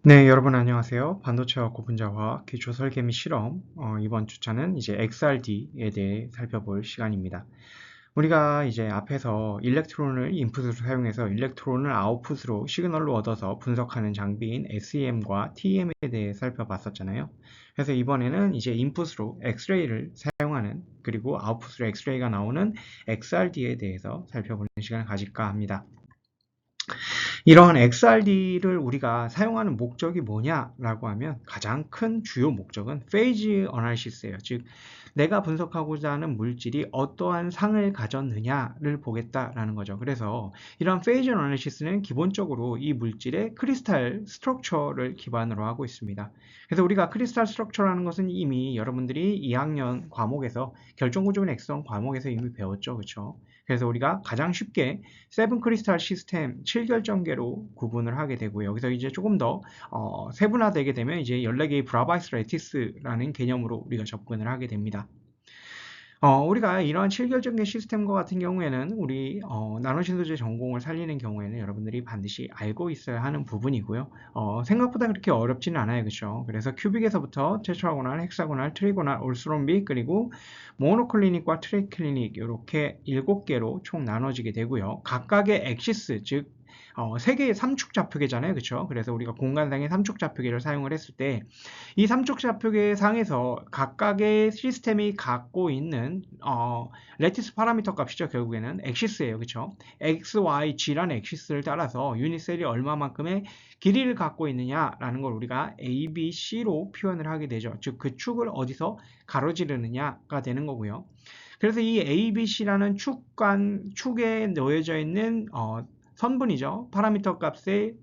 네, 여러분 안녕하세요. 반도체와 고분자화학 기초 설계 및 실험. 이번 주차는 이제 XRD에 대해 살펴볼 시간입니다. 우리가 이제 앞에서 일렉트론을 인풋으로 사용해서 일렉트론을 아웃풋으로 시그널로 얻어서 분석하는 장비인 SEM과 TEM에 대해 살펴봤었잖아요. 그래서 이번에는 이제 인풋으로 엑스레이를 사용하는 그리고 아웃풋으로 엑스레이가 나오는 XRD에 대해서 살펴보는 시간을 가질까 합니다. 이러한 XRD를 우리가 사용하는 목적이 뭐냐라고 하면 가장 큰 주요 목적은 페이지 어널리시스예요. 즉 내가 분석하고자 하는 물질이 어떠한 상을 가졌느냐를 보겠다라는 거죠. 그래서 이런 페이지 어널리시스는 기본적으로 이 물질의 크리스탈 스트럭처를 기반으로 하고 있습니다. 그래서 우리가 크리스탈 스트럭처라는 것은 이미 여러분들이 2학년 과목에서 결정구조 및 액성 과목에서 이미 배웠죠. 그렇죠? 그래서 우리가 가장 쉽게 세븐 크리스탈 시스템 7결정계로 구분을 하게 되고요. 여기서 이제 조금 더 세분화되게 되면 이제 14개의 브라바이스 레티스라는 개념으로 우리가 접근을 하게 됩니다. 우리가 이러한 7결정계 시스템과 같은 경우에는 우리 나노신소재 전공을 살리는 경우에는 여러분들이 반드시 알고 있어야 하는 부분이고요. 생각보다 그렇게 어렵지는 않아요. 그렇죠? 그래서 큐빅에서부터 테트라고날, 헥사고날, 트리고날, 올스롬빅 그리고 모노클리닉과 트리클리닉 이렇게 7개로 총 나눠지게 되고요. 각각의 엑시스 즉 세 개의 삼축 좌표계잖아요. 그렇죠? 그래서 우리가 공간상의 삼축 좌표계를 사용을 했을 때 이 삼축 좌표계 상에서 각각의 시스템이 갖고 있는 레티스 파라미터 값이죠. 결국에는 엑시스예요. 그렇죠? x, y, g라는 엑시스를 따라서 유닛셀이 얼마만큼의 길이를 갖고 있느냐라는 걸 우리가 a, b, c로 표현을 하게 되죠. 즉 그 축을 어디서 가로지르느냐가 되는 거고요. 그래서 이 a, b, c라는 축에 놓여져 있는 선분이죠. 파라미터 값의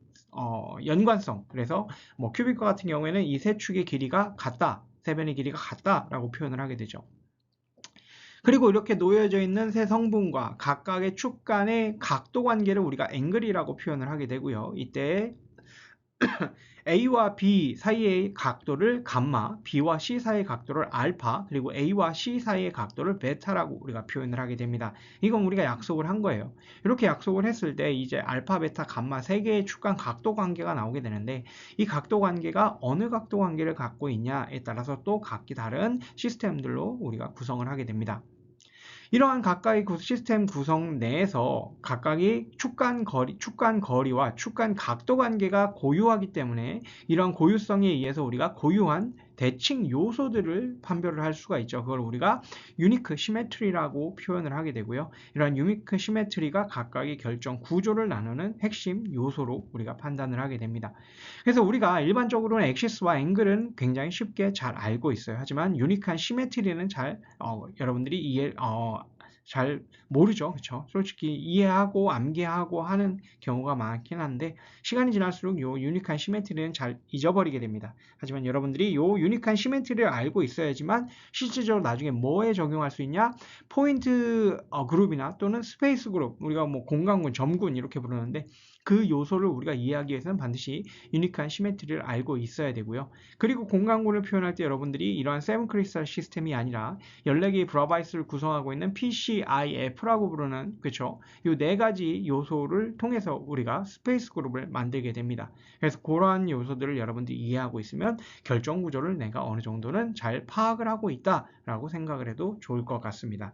연관성. 그래서 뭐 큐빅과 같은 경우에는 이 세 축의 길이가 같다. 세 변의 길이가 같다라고 표현을 하게 되죠. 그리고 이렇게 놓여져 있는 세 성분과 각각의 축 간의 각도 관계를 우리가 앵글이라고 표현을 하게 되고요. 이때 A와 B 사이의 각도를 감마, B와 C 사이의 각도를 알파, 그리고 A와 C 사이의 각도를 베타라고 우리가 표현을 하게 됩니다. 이건 우리가 약속을 한 거예요. 이렇게 약속을 했을 때 이제 알파, 베타, 감마 세 개의 축 간 각도 관계가 나오게 되는데 이 각도 관계가 어느 각도 관계를 갖고 있냐에 따라서 또 각기 다른 시스템들로 우리가 구성을 하게 됩니다. 이러한 각각의 시스템 구성 내에서 각각의 축간 거리와 축간 각도 관계가 고유하기 때문에 이러한 고유성에 의해서 우리가 고유한 대칭 요소들을 판별을 할 수가 있죠. 그걸 우리가 유니크 시메트리라고 표현을 하게 되고요. 이러한 유니크 시메트리가 각각의 결정 구조를 나누는 핵심 요소로 우리가 판단을 하게 됩니다. 그래서 우리가 일반적으로는 엑시스와 앵글은 굉장히 쉽게 잘 알고 있어요. 하지만 유니크한 시메트리는 여러분들이 잘 모르죠. 그렇죠? 솔직히 이해하고 암기하고 하는 경우가 많긴 한데 시간이 지날수록 요 유니크한 시메트리는 잘 잊어버리게 됩니다. 하지만 여러분들이 요 유니크한 시메트리를 알고 있어야지만 실질적으로 나중에 뭐에 적용할 수 있냐? 포인트 그룹이나 또는 스페이스 그룹, 우리가 뭐 공간군, 점군 이렇게 부르는데 그 요소를 우리가 이해하기 위해서는 반드시 유니크한 시메트리를 알고 있어야 되고요. 그리고 공간군을 표현할 때 여러분들이 이러한 세븐 크리스탈 시스템이 아니라 14개의 브라바이스를 구성하고 있는 PCIF라고 부르는 그렇죠? 이 네 가지 요소를 통해서 우리가 스페이스 그룹을 만들게 됩니다. 그래서 그러한 요소들을 여러분들이 이해하고 있으면 결정 구조를 내가 어느 정도는 잘 파악을 하고 있다라고 생각을 해도 좋을 것 같습니다.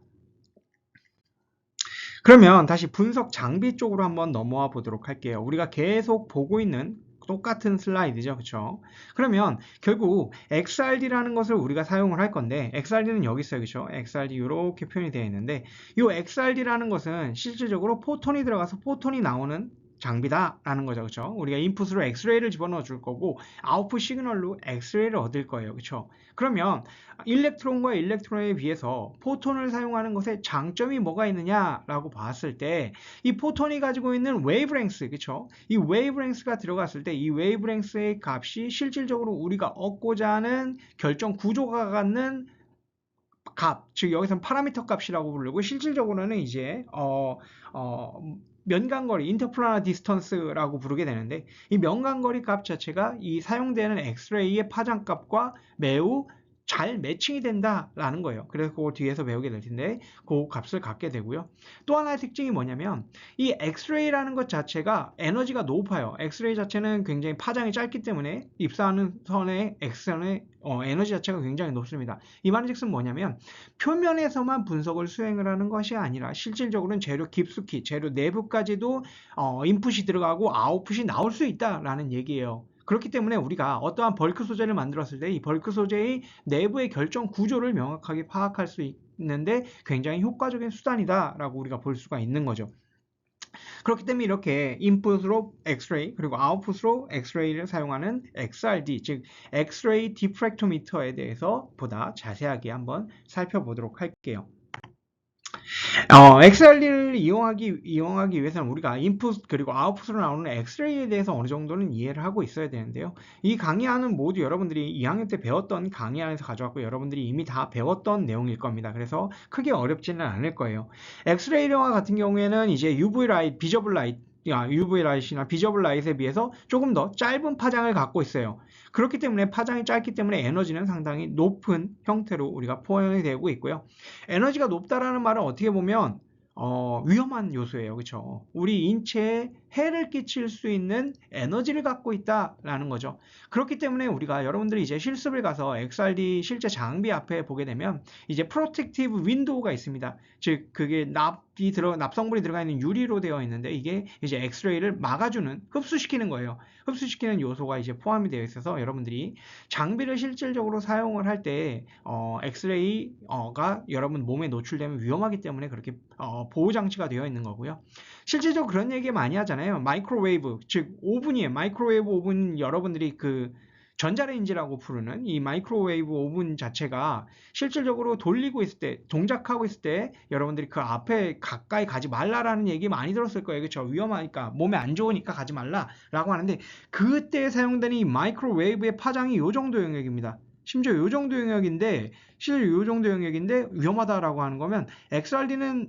그러면 다시 분석 장비 쪽으로 한번 넘어와 보도록 할게요. 우리가 계속 보고 있는 똑같은 슬라이드죠. 그렇죠? 그러면 결국 XRD라는 것을 우리가 사용을 할 건데 XRD는 여기 있어요. 그렇죠? XRD 이렇게 표현이 되어 있는데 이 XRD라는 것은 실질적으로 포톤이 들어가서 포톤이 나오는 장비다라는 거죠. 그렇죠? 우리가 인풋으로 엑스레이를 집어넣어 줄 거고 아웃풋 시그널로 엑스레이를 얻을 거예요. 그렇죠? 그러면 일렉트론과 일렉트론에 비해서 포톤을 사용하는 것에 장점이 뭐가 있느냐라고 봤을 때 이 포톤이 가지고 있는 웨이브랭스, 그렇죠? 이 웨이브랭스가 들어갔을 때 이 웨이브랭스의 값이 실질적으로 우리가 얻고자 하는 결정 구조가 갖는 값, 즉 여기서는 파라미터 값이라고 부르고 실질적으로는 이제 면간거리, 인터플라나 디스턴스라고 부르게 되는데 이 면간거리 값 자체가 이 사용되는 엑스레이의 파장값과 매우 잘 매칭이 된다라는 거예요. 그래서 그걸 뒤에서 배우게 될 텐데 그 값을 갖게 되고요. 또 하나의 특징이 뭐냐면 이 엑스레이라는 것 자체가 에너지가 높아요. 엑스레이 자체는 굉장히 파장이 짧기 때문에 입사하는 선의 X선의 에너지 자체가 굉장히 높습니다. 이 말인즉슨 뭐냐면 표면에서만 분석을 수행을 하는 것이 아니라 실질적으로는 재료 깊숙이 재료 내부까지도 인풋이 들어가고 아웃풋이 나올 수 있다라는 얘기예요. 그렇기 때문에 우리가 어떠한 벌크 소재를 만들었을 때 이 벌크 소재의 내부의 결정 구조를 명확하게 파악할 수 있는데 굉장히 효과적인 수단이다라고 우리가 볼 수가 있는 거죠. 그렇기 때문에 이렇게 인풋으로 엑스레이 그리고 아웃풋으로 엑스레이를 사용하는 XRD 즉 엑스레이 디프랙토미터에 대해서 보다 자세하게 한번 살펴보도록 할게요. XRD를 이용하기 위해서는 우리가 인풋 그리고 아웃풋으로 나오는 엑스레이에 대해서 어느 정도는 이해를 하고 있어야 되는데요. 이 강의안은 모두 여러분들이 2학년 때 배웠던 강의안에서 가져왔고 여러분들이 이미 다 배웠던 내용일 겁니다. 그래서 크게 어렵지는 않을 거예요. 엑스레이와 같은 경우에는 이제 UV 라이트, 비저블 라이트 UV 라이트나 비저블 라이트에 비해서 조금 더 짧은 파장을 갖고 있어요. 그렇기 때문에 파장이 짧기 때문에 에너지는 상당히 높은 형태로 우리가 포함이 되고 있고요. 에너지가 높다라는 말은 어떻게 보면 위험한 요소예요. 그렇죠? 우리 인체에 해를 끼칠 수 있는 에너지를 갖고 있다라는 거죠. 그렇기 때문에 우리가 여러분들이 이제 실습을 가서 XRD 실제 장비 앞에 보게 되면 이제 프로텍티브 윈도우가 있습니다. 즉 그게 납성분이 들어가 있는 유리로 되어 있는데 이게 이제 엑스레이를 막아주는 흡수시키는 거예요. 흡수시키는 요소가 이제 포함이 되어 있어서 여러분들이 장비를 실질적으로 사용을 할 때 엑스레이가 여러분 몸에 노출되면 위험하기 때문에 그렇게 보호 장치가 되어 있는 거고요. 실질적으로 그런 얘기 많이 하잖아요. 마이크로웨이브, 즉 오븐이에요. 마이크로웨이브 오븐 여러분들이 그 전자레인지라고 부르는 이 마이크로웨이브 오븐 자체가 실질적으로 돌리고 있을 때, 동작하고 있을 때 여러분들이 그 앞에 가까이 가지 말라라는 얘기 많이 들었을 거예요. 그렇죠? 위험하니까, 몸에 안 좋으니까 가지 말라라고 하는데 그때 사용되는 이 마이크로웨이브의 파장이 이 정도 영역입니다. 심지어 이 정도 영역인데 실제 이 정도 영역인데 위험하다라고 하는 거면 엑스레이는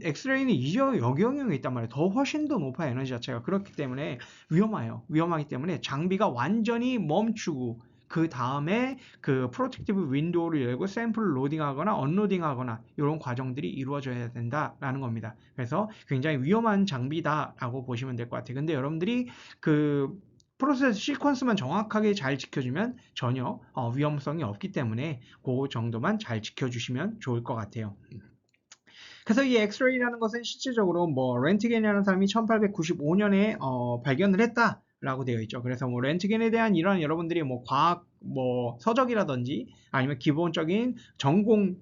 이 영역에 있단 말이에요. 더 훨씬 더 높아요. 에너지 자체가. 그렇기 때문에 위험해요. 위험하기 때문에 장비가 완전히 멈추고 그 다음에 그 프로텍티브 윈도우를 열고 샘플을 로딩하거나 언로딩하거나 이런 과정들이 이루어져야 된다라는 겁니다. 그래서 굉장히 위험한 장비다라고 보시면 될 것 같아요. 근데 여러분들이 그 프로세스 시퀀스만 정확하게 잘 지켜주면 전혀 위험성이 없기 때문에 그 정도만 잘 지켜주시면 좋을 것 같아요. 그래서 이 엑스레이라는 것은 실질적으로 뭐 렌트겐이라는 사람이 1895년에 발견을 했다라고 되어 있죠. 그래서 뭐 렌트겐에 대한 이런 여러분들이 뭐 과학 뭐 서적이라든지 아니면 기본적인 전공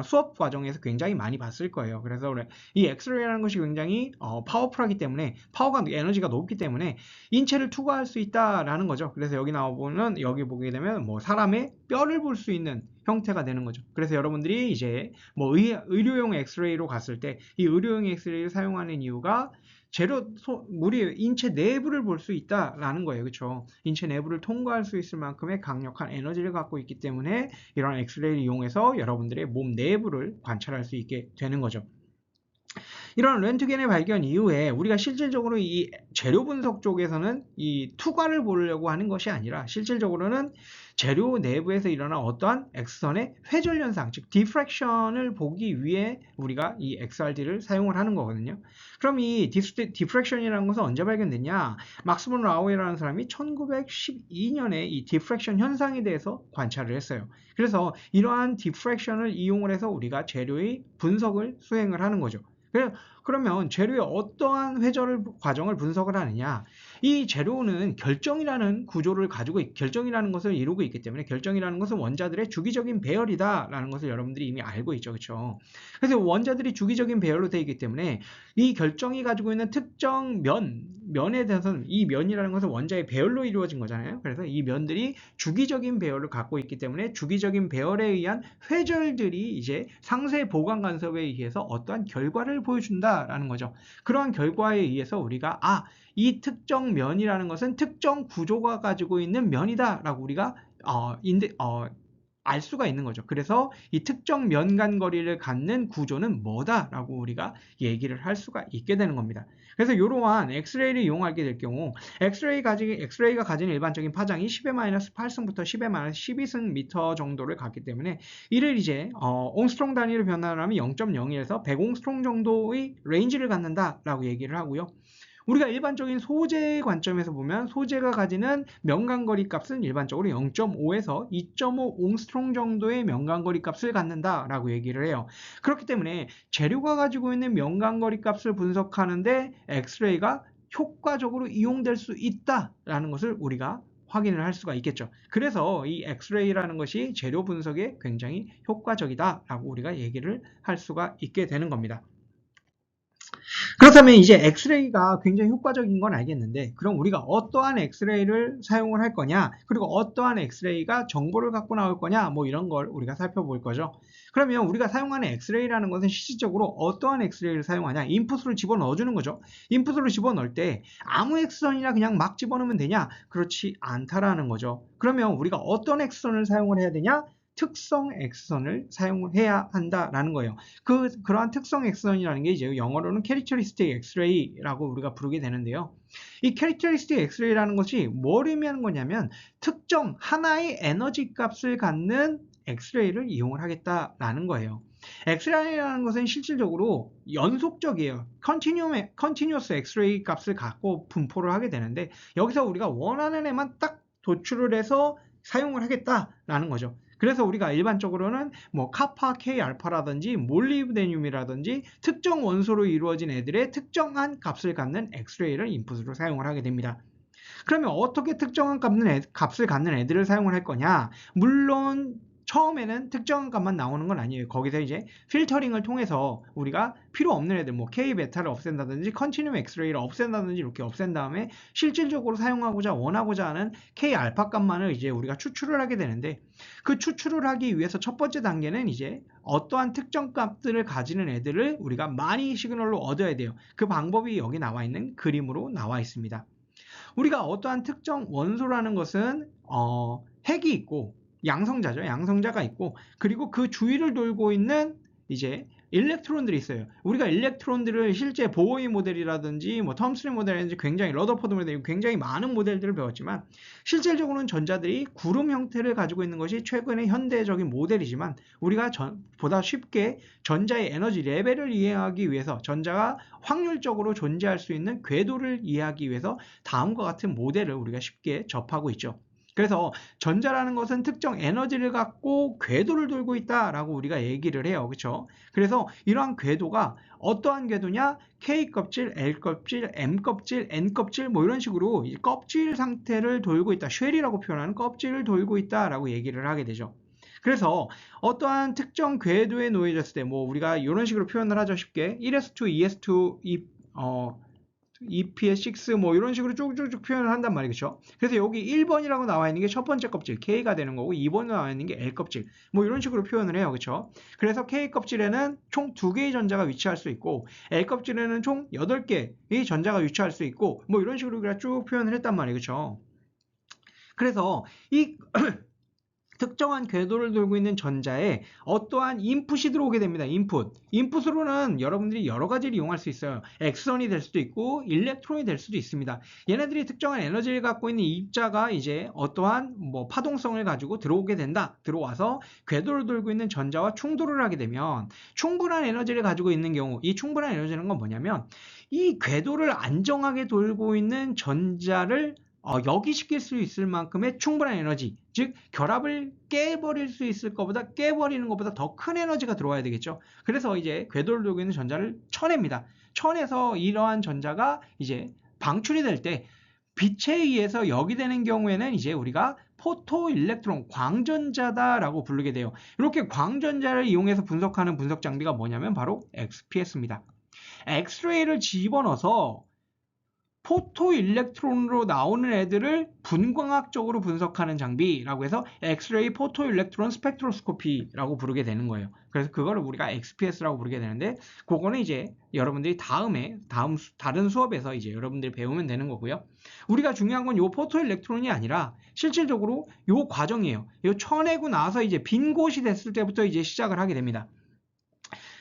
수업 과정에서 굉장히 많이 봤을 거예요. 그래서 이 엑스레이라는 것이 굉장히 파워풀하기 때문에 파워가 에너지가 높기 때문에 인체를 투과할 수 있다라는 거죠. 그래서 여기 나오면 여기 보게 되면 뭐 사람의 뼈를 볼 수 있는 형태가 되는 거죠. 그래서 여러분들이 이제 뭐 의료용 엑스레이로 갔을 때 이 의료용 엑스레이를 사용하는 이유가 우리 인체 내부를 볼 수 있다라는 거예요. 그렇죠? 인체 내부를 통과할 수 있을 만큼의 강력한 에너지를 갖고 있기 때문에 이런 엑스레이를 이용해서 여러분들의 몸 내부를 관찰할 수 있게 되는 거죠. 이런 렌트겐의 발견 이후에 우리가 실질적으로 이 재료 분석 쪽에서는 이 투과를 보려고 하는 것이 아니라 실질적으로는 재료 내부에서 일어난 어떠한 X선의 회절 현상, 즉 디프랙션을 보기 위해 우리가 이 XRD를 사용을 하는 거거든요. 그럼 이 디프랙션이라는 것은 언제 발견됐냐? 막스 본 라우에라는 사람이 1912년에 이 디프랙션 현상에 대해서 관찰을 했어요. 그래서 이러한 디프랙션을 이용을 해서 우리가 재료의 분석을 수행을 하는 거죠. 그러면 재료의 어떠한 회절 과정을 분석을 하느냐? 이 재료는 결정이라는 구조를 가지고 결정이라는 것을 이루고 있기 때문에 결정이라는 것은 원자들의 주기적인 배열이다라는 것을 여러분들이 이미 알고 있죠. 그렇죠? 그래서 원자들이 주기적인 배열로 되어 있기 때문에 이 결정이 가지고 있는 특정 면에 대해서는 이 면이라는 것은 원자의 배열로 이루어진 거잖아요. 그래서 이 면들이 주기적인 배열을 갖고 있기 때문에 주기적인 배열에 의한 회절들이 이제 상세 보관 간섭에 의해서 어떠한 결과를 보여준다라는 거죠. 그러한 결과에 의해서 우리가 이 특정 면이라는 것은 특정 구조가 가지고 있는 면이다라고 우리가 알 수가 있는 거죠. 그래서 이 특정 면간거리를 갖는 구조는 뭐다라고 우리가 얘기를 할 수가 있게 되는 겁니다. 그래서 이러한 엑스레이를 이용하게 될 경우 엑스레이가 가진 일반적인 파장이 10-8승부터 10-12승 미터 정도를 갖기 때문에 이를 이제 옹스트롱 단위로 변환하면 0.01에서 100옹스트롱 정도의 레인지를 갖는다라고 얘기를 하고요. 우리가 일반적인 소재 관점에서 보면 소재가 가지는 면간거리 값은 일반적으로 0.5에서 2.5 옹스트롱 정도의 면간거리 값을 갖는다라고 얘기를 해요. 그렇기 때문에 재료가 가지고 있는 면간거리 값을 분석하는데 엑스레이가 효과적으로 이용될 수 있다라는 것을 우리가 확인을 할 수가 있겠죠. 그래서 이 엑스레이라는 것이 재료 분석에 굉장히 효과적이다라고 우리가 얘기를 할 수가 있게 되는 겁니다. 그렇다면 이제 엑스레이가 굉장히 효과적인 건 알겠는데 그럼 우리가 어떠한 엑스레이를 사용을 할 거냐 그리고 어떠한 엑스레이가 정보를 갖고 나올 거냐 뭐 이런 걸 우리가 살펴볼 거죠. 그러면 우리가 사용하는 엑스레이라는 것은 실질적으로 어떠한 엑스레이를 사용하냐 인풋으로 집어넣어 주는 거죠. 인풋으로 집어넣을 때 아무 엑스선이나 그냥 막 집어넣으면 되냐 그렇지 않다라는 거죠. 그러면 우리가 어떤 엑스선을 사용을 해야 되냐 특성 X선을 사용해야 한다라는 거예요. 그러한 특성 X선이라는 게 이제 영어로는 Characteristic X-ray라고 우리가 부르게 되는데요. 이 Characteristic X-ray라는 것이 뭘 의미하는 거냐면 특정 하나의 에너지 값을 갖는 엑스레이를 이용을 하겠다라는 거예요. 엑스레이라는 것은 실질적으로 연속적이에요. Continuous 엑스레이 값을 갖고 분포를 하게 되는데 여기서 우리가 원하는 애만 딱 도출을 해서 사용을 하겠다라는 거죠. 그래서 우리가 일반적으로는 뭐 카파, K 알파라든지 몰리브데늄이라든지 특정 원소로 이루어진 애들의 특정한 값을 갖는 엑스레이를 인풋으로 사용을 하게 됩니다. 그러면 어떻게 특정한 값을 갖는 애들을 사용을 할 거냐? 물론 처음에는 특정한 값만 나오는 건 아니에요. 거기서 이제 필터링을 통해서 우리가 필요 없는 애들 뭐 K 베타를 없앤다든지 컨티뉴um 엑스레이를 없앤다든지 이렇게 없앤 다음에 실질적으로 사용하고자 원하고자 하는 K 알파 값만을 이제 우리가 추출을 하게 되는데 그 추출을 하기 위해서 첫 번째 단계는 이제 어떠한 특정 값들을 가지는 애들을 우리가 많이 시그널로 얻어야 돼요. 그 방법이 여기 나와 있는 그림으로 나와 있습니다. 우리가 어떠한 특정 원소라는 것은 핵이 있고 양성자죠. 양성자가 있고 그리고 그 주위를 돌고 있는 이제 일렉트론들이 있어요. 우리가 일렉트론들을 실제 보어이 모델이라든지 뭐 텀스리 모델이라든지 굉장히 러더포드 모델 굉장히 많은 모델들을 배웠지만 실질적으로는 전자들이 구름 형태를 가지고 있는 것이 최근의 현대적인 모델이지만 우리가 보다 쉽게 전자의 에너지 레벨을 이해하기 위해서 전자가 확률적으로 존재할 수 있는 궤도를 이해하기 위해서 다음과 같은 모델을 우리가 쉽게 접하고 있죠. 그래서 전자라는 것은 특정 에너지를 갖고 궤도를 돌고 있다라고 우리가 얘기를 해요. 그렇죠? 그래서 이러한 궤도가 어떠한 궤도냐? K 껍질, L 껍질, M 껍질, N 껍질 뭐 이런 식으로 껍질 상태를 돌고 있다. 쉘이라고 표현하는 껍질을 돌고 있다라고 얘기를 하게 되죠. 그래서 어떠한 특정 궤도에 놓여졌을 때 뭐 우리가 이런 식으로 표현을 하죠. 쉽게 1s2, 2s2, EPS6 뭐 이런 식으로 쭉쭉쭉 표현을 한단 말이죠. 그래서 여기 1번이라고 나와 있는 게 첫 번째 껍질 K가 되는 거고 2번으로 나와 있는 게 L 껍질 뭐 이런 식으로 표현을 해요. 그렇죠? 그래서 K 껍질에는 총 2개의 전자가 위치할 수 있고 L 껍질에는 총 8개의 전자가 위치할 수 있고 뭐 이런 식으로 우리가 쭉 표현을 했단 말이에요. 그렇죠? 그래서 이 특정한 궤도를 돌고 있는 전자에 어떠한 인풋이 들어오게 됩니다. 인풋으로는 여러분들이 여러 가지를 이용할 수 있어요. 엑선이 될 수도 있고 일렉트론이 될 수도 있습니다. 얘네들이 특정한 에너지를 갖고 있는 입자가 이제 어떠한 뭐 파동성을 가지고 들어오게 된다. 들어와서 궤도를 돌고 있는 전자와 충돌을 하게 되면 충분한 에너지를 가지고 있는 경우 이 충분한 에너지는 건 뭐냐면 이 궤도를 안정하게 돌고 있는 전자를 역이시킬 수 있을 만큼의 충분한 에너지, 즉 결합을 깨버릴 수 있을 것보다 깨버리는 것보다 더 큰 에너지가 들어와야 되겠죠. 그래서 이제 궤도를 돌고 있는 전자를 쳐냅니다. 쳐내서 이러한 전자가 이제 방출이 될 때 빛에 의해서 역이되는 경우에는 이제 우리가 포토일렉트론, 광전자다라고 부르게 돼요. 이렇게 광전자를 이용해서 분석하는 분석 장비가 뭐냐면 바로 XPS입니다. 엑스레이를 집어넣어서 포토 일렉트론으로 나오는 애들을 분광학적으로 분석하는 장비라고 해서 엑스레이 포토 일렉트론 스펙트로스코피라고 부르게 되는 거예요. 그래서 그거를 우리가 XPS라고 부르게 되는데, 그거는 이제 여러분들이 다른 수업에서 이제 여러분들이 배우면 되는 거고요. 우리가 중요한 건 요 포토 일렉트론이 아니라 실질적으로 요 과정이에요. 요 쳐내고 나서 이제 빈 곳이 됐을 때부터 이제 시작을 하게 됩니다.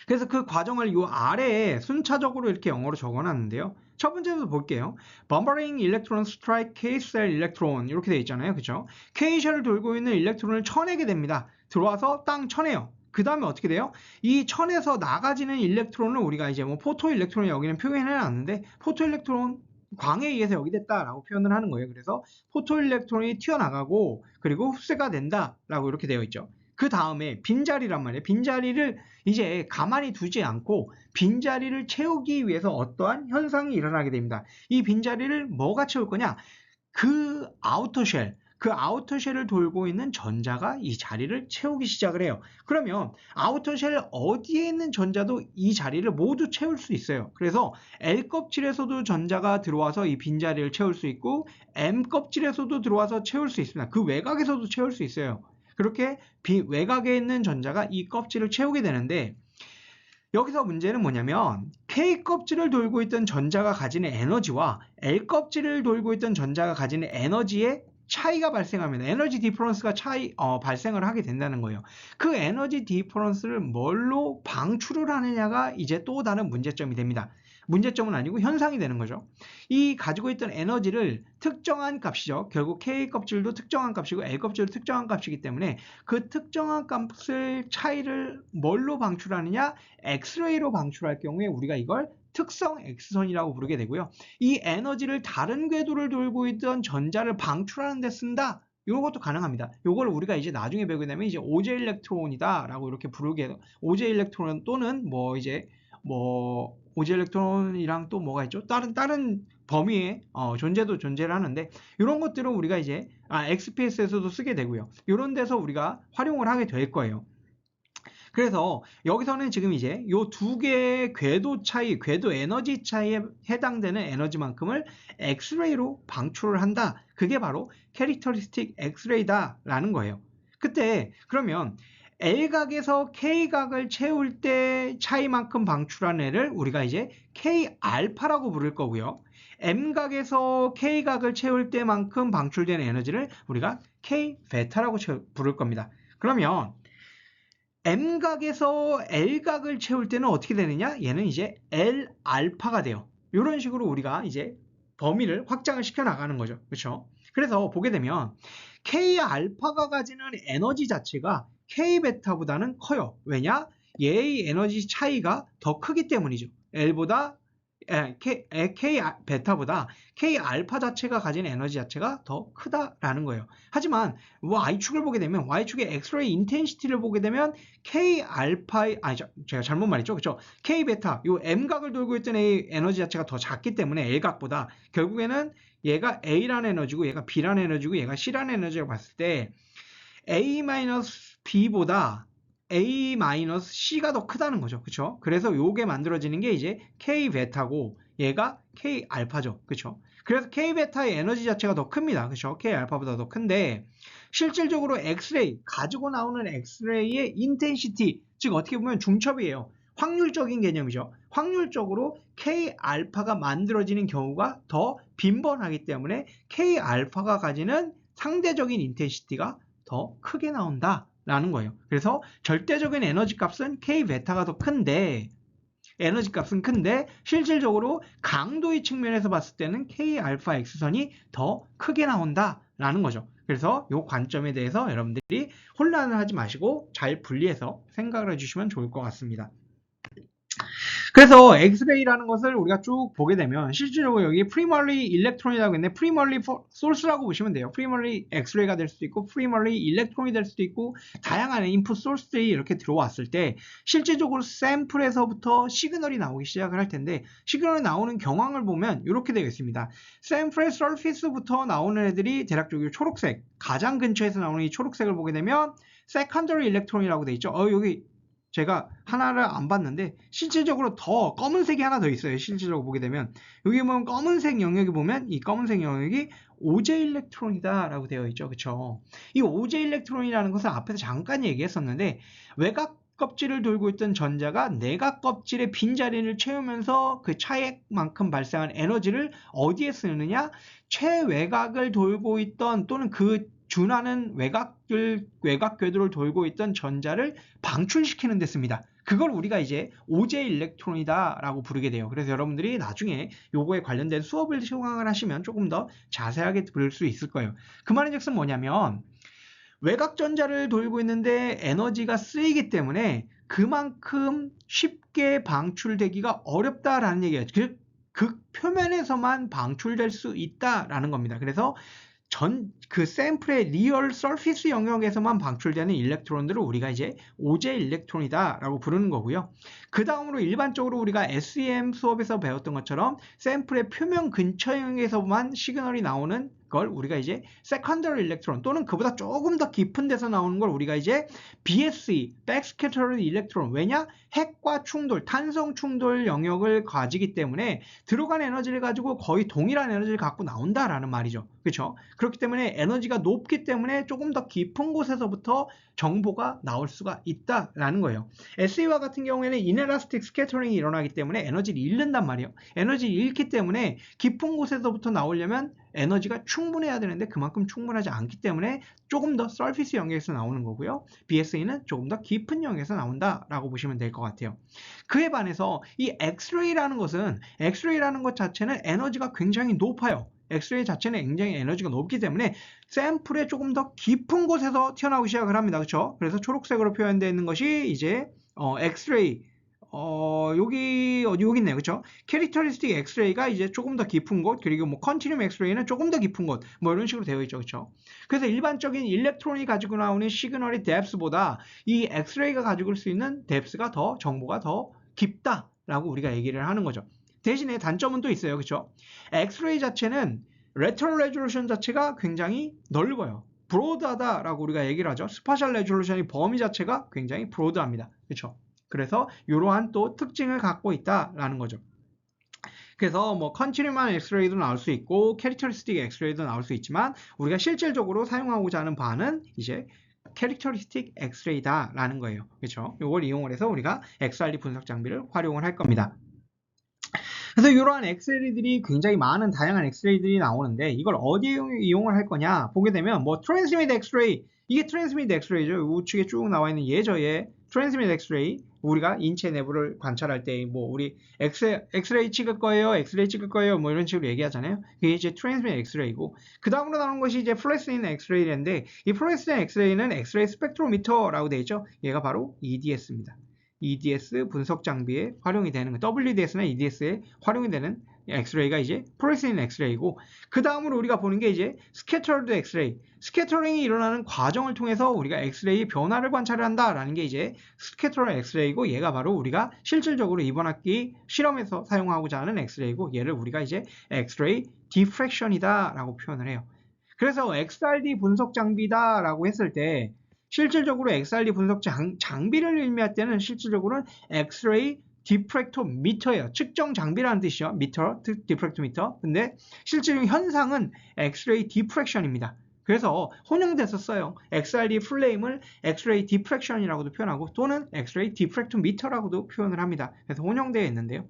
그래서 그 과정을 요 아래에 순차적으로 이렇게 영어로 적어놨는데요. 첫 번째부터 볼게요. Bumbling Electron Strike K-cell Electron 이렇게 되어 있잖아요. 그쵸? K쉘을 돌고 있는 일렉트론을 쳐내게 됩니다. 들어와서 땅 쳐내요. 그 다음에 어떻게 돼요? 이 천에서 나가지는 일렉트론을 우리가 이제 뭐 포토 일렉트론 여기는 표현해놨는데, 포토 일렉트론 광에 의해서 여기 됐다라고 표현을 하는 거예요. 그래서 포토 일렉트론이 튀어나가고 그리고 흡수가 된다라고 이렇게 되어 있죠. 그 다음에 빈자리란 말이에요. 빈자리를 이제 가만히 두지 않고 빈자리를 채우기 위해서 어떠한 현상이 일어나게 됩니다. 이 빈자리를 뭐가 채울 거냐? 그 아우터쉘을 돌고 있는 전자가 이 자리를 채우기 시작을 해요. 그러면 아우터쉘 어디에 있는 전자도 이 자리를 모두 채울 수 있어요. 그래서 L껍질에서도 전자가 들어와서 이 빈자리를 채울 수 있고, M껍질에서도 들어와서 채울 수 있습니다. 그 외곽에서도 채울 수 있어요. 그렇게 외곽에 있는 전자가 이 껍질을 채우게 되는데, 여기서 문제는 뭐냐면 K껍질을 돌고 있던 전자가 가지는 에너지와 L껍질을 돌고 있던 전자가 가지는 에너지의 차이가 발생하면 에너지 디퍼런스가 발생을 하게 된다는 거예요. 그 에너지 디퍼런스를 뭘로 방출을 하느냐가 이제 또 다른 문제점이 됩니다. 문제점은 아니고 현상이 되는 거죠. 이 가지고 있던 에너지를 특정한 값이죠. 결국 K껍질도 특정한 값이고 L껍질도 특정한 값이기 때문에 그 특정한 값을 차이를 뭘로 방출하느냐? 엑스레이로 방출할 경우에 우리가 이걸 특성 X선이라고 부르게 되고요. 이 에너지를 다른 궤도를 돌고 있던 전자를 방출하는 데 쓴다. 이런 것도 가능합니다. 이걸 우리가 이제 나중에 배우게 되면 이제 오제 일렉트론이다라고 이렇게 부르게, 오제 일렉트론 또는 오제 일렉트론이랑 또 뭐가 있죠? 다른 범위의 존재도 존재를 하는데, 이런 것들은 우리가 이제 XPS에서도 쓰게 되고요. 이런 데서 우리가 활용을 하게 될 거예요. 그래서 여기서는 지금 이제 요 두 개의 궤도 차이, 궤도 에너지 차이에 해당되는 에너지만큼을 엑스레이로 방출을 한다. 그게 바로 캐릭터리스틱 엑스레이다라는 거예요. 그때 그러면 L각에서 K각을 채울 때 차이만큼 방출한 애를 우리가 이제 K알파라고 부를 거고요. M각에서 K각을 채울 때만큼 방출되는 에너지를 우리가 K베타라고 부를 겁니다. 그러면 M각에서 L각을 채울 때는 어떻게 되느냐? 얘는 이제 L알파가 돼요. 이런 식으로 우리가 이제 범위를 확장을 시켜 나가는 거죠. 그렇죠? 그래서 보게 되면 K알파가 가지는 에너지 자체가 K베타보다는 커요. 왜냐? 얘의 에너지 차이가 더 크기 때문이죠. K 베타보다 K 알파 자체가 가진 에너지 자체가 더 크다라는 거예요. 하지만 Y축을 보게 되면, Y축의 엑스레이 인텐시티를 보게 되면 K 알파의, 제가 잘못 말했죠. 그렇죠? K 베타, 요 M각을 돌고 있던 에너지 자체가 더 작기 때문에 L각보다 결국에는 얘가 A라는 에너지고 얘가 B라는 에너지고 얘가 C라는 에너지라고 봤을 때 A-B보다 A-C가 더 크다는 거죠. 그쵸? 그래서 요게 만들어지는 게 이제 K베타고 얘가 K알파죠. 그쵸? 그래서 K베타의 에너지 자체가 더 큽니다. 그쵸? K알파보다 더 큰데, 실질적으로 엑스레이, 가지고 나오는 엑스레이의 인텐시티, 즉 어떻게 보면 중첩이에요. 확률적인 개념이죠. 확률적으로 K알파가 만들어지는 경우가 더 빈번하기 때문에 K알파가 가지는 상대적인 인텐시티가 더 크게 나온다 라는 거예요. 그래서 절대적인 에너지 값은 K베타가 더 큰데, 에너지 값은 큰데 실질적으로 강도의 측면에서 봤을 때는 K알파 X선이 더 크게 나온다 라는 거죠. 그래서 이 관점에 대해서 여러분들이 혼란을 하지 마시고 잘 분리해서 생각을 해주시면 좋을 것 같습니다. 그래서 엑스레이라는 것을 우리가 쭉 보게 되면 실질적으로 여기 프리머리 일렉트론이라고 있는데, 프리머리 소스라고 보시면 돼요. 프리머리 엑스레이가 될 수도 있고 프리머리 일렉트론이 될 수도 있고, 다양한 인풋 소스들이 이렇게 들어왔을 때 실질적으로 샘플에서부터 시그널이 나오기 시작을 할 텐데, 시그널이 나오는 경황을 보면 이렇게 되어 있습니다. 샘플의 서피스부터 나오는 애들이 대략적으로 초록색, 가장 근처에서 나오는 이 초록색을 보게 되면 세컨더리 일렉트론이라고 되어 있죠. 여기 제가 하나를 안 봤는데 실질적으로 더 검은색이 하나 더 있어요. 실질적으로 보게 되면 여기 보면 검은색 영역이 보면 이 검은색 영역이 오제 일렉트론이다 라고 되어 있죠. 그쵸? 이 오제 일렉트론이라는 것은 앞에서 잠깐 얘기했었는데 외곽 껍질을 돌고 있던 전자가 내각 껍질의 빈자리를 채우면서 그 차액만큼 발생한 에너지를 어디에 쓰느냐? 최외곽을 돌고 있던 또는 그 준하는 외곽 궤도를 돌고 있던 전자를 방출시키는 데 씁니다. 그걸 우리가 이제 오제 일렉트론이다 라고 부르게 돼요. 그래서 여러분들이 나중에 요거에 관련된 수업을 시행을 하시면 조금 더 자세하게 들을 수 있을 거예요. 그 말인즉슨 뭐냐면 외곽 전자를 돌고 있는데 에너지가 쓰이기 때문에 그만큼 쉽게 방출되기가 어렵다라는 얘기예요. 그 표면에서만 방출될 수 있다라는 겁니다. 그래서 그 샘플의 리얼 서피스 영역에서만 방출되는 일렉트론들을 우리가 이제 오제 일렉트론이다라고 부르는 거고요. 그 다음으로 일반적으로 우리가 SEM 수업에서 배웠던 것처럼 샘플의 표면 근처 영역에서만 시그널이 나오는 걸 우리가 이제 세컨더리 일렉트론 또는 그보다 조금 더 깊은 데서 나오는 걸 우리가 이제 BSE, 백스캐터리드 일렉트론. 왜냐? 핵과 충돌, 탄성 충돌 영역을 가지기 때문에 들어간 에너지를 가지고 거의 동일한 에너지를 갖고 나온다라는 말이죠. 그렇죠? 그렇기 때문에 에너지가 높기 때문에 조금 더 깊은 곳에서부터 정보가 나올 수가 있다라는 거예요. SE와 같은 경우에는 이네라스틱 스캐터링이 일어나기 때문에 에너지를 잃는단 말이에요. 에너지를 잃기 때문에 깊은 곳에서부터 나오려면 에너지가 충분해야 되는데 그만큼 충분하지 않기 때문에 조금 더 서피스 영역에서 나오는 거고요. BSE는 조금 더 깊은 영역에서 나온다라고 보시면 될 것 같아요. 그에 반해서 이 엑스레이라는 것 자체는 에너지가 굉장히 높아요. 엑스레이 자체는 굉장히 에너지가 높기 때문에 샘플에 조금 더 깊은 곳에서 튀어나오기 시작을 합니다. 그렇죠? 그래서 초록색으로 표현되어 있는 것이 이제 엑스레이 여기 있네요. 그렇죠? 캐릭터리스틱 엑스레이가 이제 조금 더 깊은 곳, 그리고 뭐 컨티늄 엑스레이는 조금 더 깊은 곳, 뭐 이런 식으로 되어 있죠. 그렇죠? 그래서 일반적인 일렉트론이 가지고 나오는 시그널의 뎁스보다 이 엑스레이가 가지고 수 있는 뎁스가 더 정보가 더 깊다라고 우리가 얘기를 하는 거죠. 대신에 단점은 또 있어요. 그렇죠? 엑스레이 자체는 레터럴 레졸루션 자체가 굉장히 넓어요. 브로드하다라고 우리가 얘기를 하죠. 스파셜 레졸루션의 범위 자체가 굉장히 브로드합니다. 그렇죠? 그래서 이러한 또 특징을 갖고 있다라는 거죠. 그래서 뭐 컨티뉴만 엑스레이도 나올 수 있고 캐릭터리스틱 엑스레이도 나올 수 있지만 우리가 실질적으로 사용하고자 하는 바는 이제 캐릭터리스틱 엑스레이다라는 거예요. 그렇죠? 이걸 이용을 해서 우리가 XRD 분석 장비를 활용을 할 겁니다. 그래서 이러한 엑스레이들이 굉장히 많은 다양한 엑스레이들이 나오는데 이걸 어디에 이용을 할 거냐 보게 되면 뭐 트랜스미트 엑스레이, 이게 트랜스미트 엑스레이죠. 우측에 쭉 나와 있는 얘저의 트랜스미트 엑스레이, 우리가 인체 내부를 관찰할 때 뭐 우리 엑스레이 찍을 거예요, 엑스레이 찍을 거예요, 뭐 이런 식으로 얘기하잖아요. 그게 이제 트랜스미트 엑스레이고, 그 다음으로 나오는 것이 이제 플래스인 엑스레이인데 이 플래스인 엑스레이는 엑스레이 스펙트로미터라고 되어 있죠. 얘가 바로 EDS입니다. EDS 분석 장비에 활용이 되는 WDS나 EDS에 활용이 되는 엑스레이가 이제 플래스인 엑스레이고, 그 다음으로 우리가 보는 게 이제 스캐터드 엑스레이, 스캐터링이 일어나는 과정을 통해서 우리가 엑스레이 변화를 관찰을 한다라는 게 이제 스캐터드 엑스레이고, 얘가 바로 우리가 실질적으로 이번 학기 실험에서 사용하고자 하는 엑스레이고, 얘를 우리가 이제 엑스레이 디프렉션이다 라고 표현을 해요. 그래서 XRD 분석 장비다 라고 했을 때 실질적으로 XRD 분석 장비를 의미할 때는 실질적으로는 엑스레이 디프렉토미터예요. 측정 장비라는 뜻이죠. 미터, 디프렉토미터. 근데 실질적인 현상은 엑스레이 디프렉션입니다. 그래서 혼용돼서 써요. XRD 플레임을 엑스레이 디프렉션이라고도 표현하고 또는 엑스레이 디프렉토미터라고도 표현을 합니다. 그래서 혼용되어 있는데요.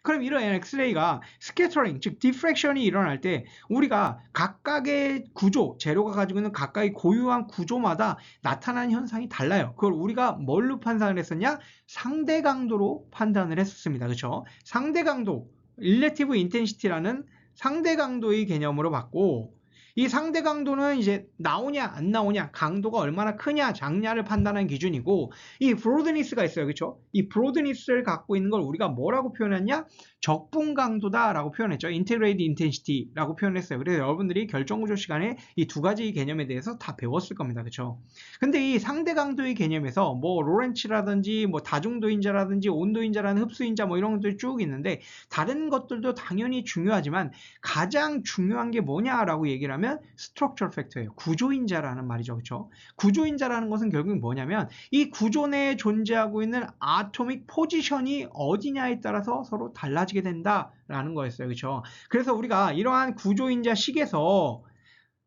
그럼 이런 엑스레이가 스캐터링, 즉 디프렉션이 일어날 때 우리가 각각의 구조, 재료가 가지고 있는 각각의 고유한 구조마다 나타나는 현상이 달라요. 그걸 우리가 뭘로 판단을 했었냐? 상대 강도로 판단을 했었습니다. 그렇죠? 상대 강도, Relative Intensity라는 상대 강도의 개념으로 봤고, 이 상대 강도는 이제 나오냐 안 나오냐, 강도가 얼마나 크냐 작냐를 판단하는 기준이고, 이 브로드니스가 있어요. 그렇죠? 이 브로드니스를 갖고 있는 걸 우리가 뭐라고 표현했냐? 적분 강도다라고 표현했죠. 인테그레이드 인텐시티라고 표현했어요. 그래서 여러분들이 결정구조 시간에 이 두 가지 개념에 대해서 다 배웠을 겁니다. 그렇죠? 근데 이 상대 강도의 개념에서 뭐 로렌츠라든지 뭐 다중도인자라든지 온도인자라는 흡수인자 뭐 이런 것들이 쭉 있는데, 다른 것들도 당연히 중요하지만 가장 중요한 게 뭐냐라고 얘기를 하면 뭐냐면 structural factor예요. 구조인자라는 말이죠. 그렇죠? 구조인자라는 것은 결국 뭐냐면 이 구조 내에 존재하고 있는 아토믹 포지션이 어디냐에 따라서 서로 달라지게 된다라는 거였어요. 그렇죠? 그래서 우리가 이러한 구조인자 식에서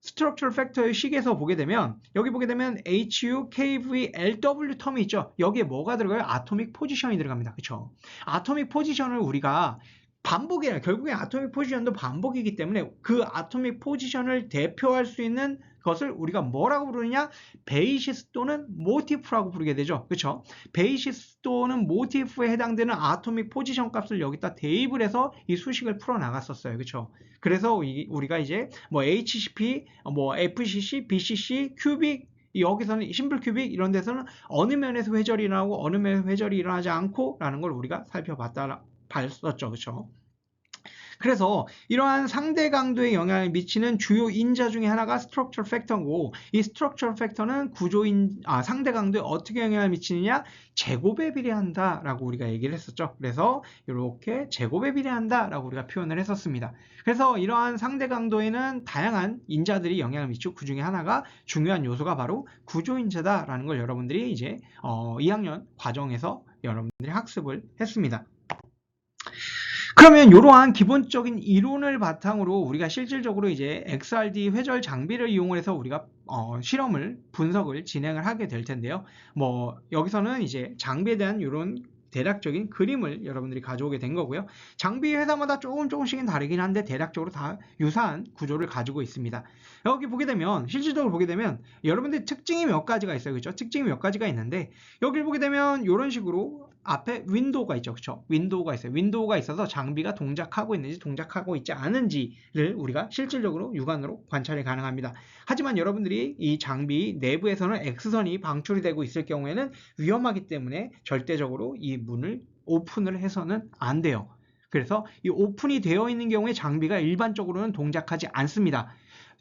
스트럭처럴 팩터의 식에서 보게 되면 여기 보게 되면 HU, KV, LW 텀이 있죠. 여기에 뭐가 들어가요? 아토믹 포지션이 들어갑니다. 그렇죠? 아토믹 포지션을 우리가 반복이에요. 결국에 아토믹 포지션도 반복이기 때문에 그 아토믹 포지션을 대표할 수 있는 것을 우리가 뭐라고 부르느냐? 베이시스 또는 모티프라고 부르게 되죠. 그렇죠? 베이시스 또는 모티프에 해당되는 아토믹 포지션 값을 여기다 대입을 해서 이 수식을 풀어 나갔었어요. 그렇죠? 그래서 우리가 이제 뭐 HCP, 뭐 FCC, BCC, 큐빅 여기서는 심플 큐빅 이런 데서는 어느 면에서 회절이 일어나고 어느 면에서 회절이 일어나지 않고 라는 걸 우리가 봤었죠. 그렇죠? 그래서 이러한 상대 강도에 영향을 미치는 주요 인자 중에 하나가 스트럭처럴 팩터고 이 스트럭처럴 팩터는 상대 강도에 어떻게 영향을 미치느냐? 제곱에 비례한다라고 우리가 얘기를 했었죠. 그래서 이렇게 제곱에 비례한다라고 우리가 표현을 했었습니다. 그래서 이러한 상대 강도에는 다양한 인자들이 영향을 미치고 그 중에 하나가 중요한 요소가 바로 구조인자다라는 걸 여러분들이 이제 2학년 과정에서 여러분들이 학습을 했습니다. 그러면 이러한 기본적인 이론을 바탕으로 우리가 실질적으로 이제 XRD 회절 장비를 이용을 해서 우리가 실험을 분석을 진행을 하게 될 텐데요. 뭐 여기서는 이제 장비에 대한 이런 대략적인 그림을 여러분들이 가져오게 된 거고요. 장비 회사마다 조금씩은 다르긴 한데 대략적으로 다 유사한 구조를 가지고 있습니다. 여기 보게 되면 실질적으로 보게 되면 여러분들 특징이 몇 가지가 있어요. 그렇죠? 특징이 몇 가지가 있는데 여기를 보게 되면 이런 식으로 앞에 윈도우가 있죠. 그렇죠? 윈도우가 있어요. 윈도우가 있어서 장비가 동작하고 있는지 동작하고 있지 않은지를 우리가 실질적으로 육안으로 관찰이 가능합니다. 하지만 여러분들이 이 장비 내부에서는 X선이 방출이 되고 있을 경우에는 위험하기 때문에 절대적으로 이 문을 오픈을 해서는 안 돼요. 그래서 이 오픈이 되어 있는 경우에 장비가 일반적으로는 동작하지 않습니다.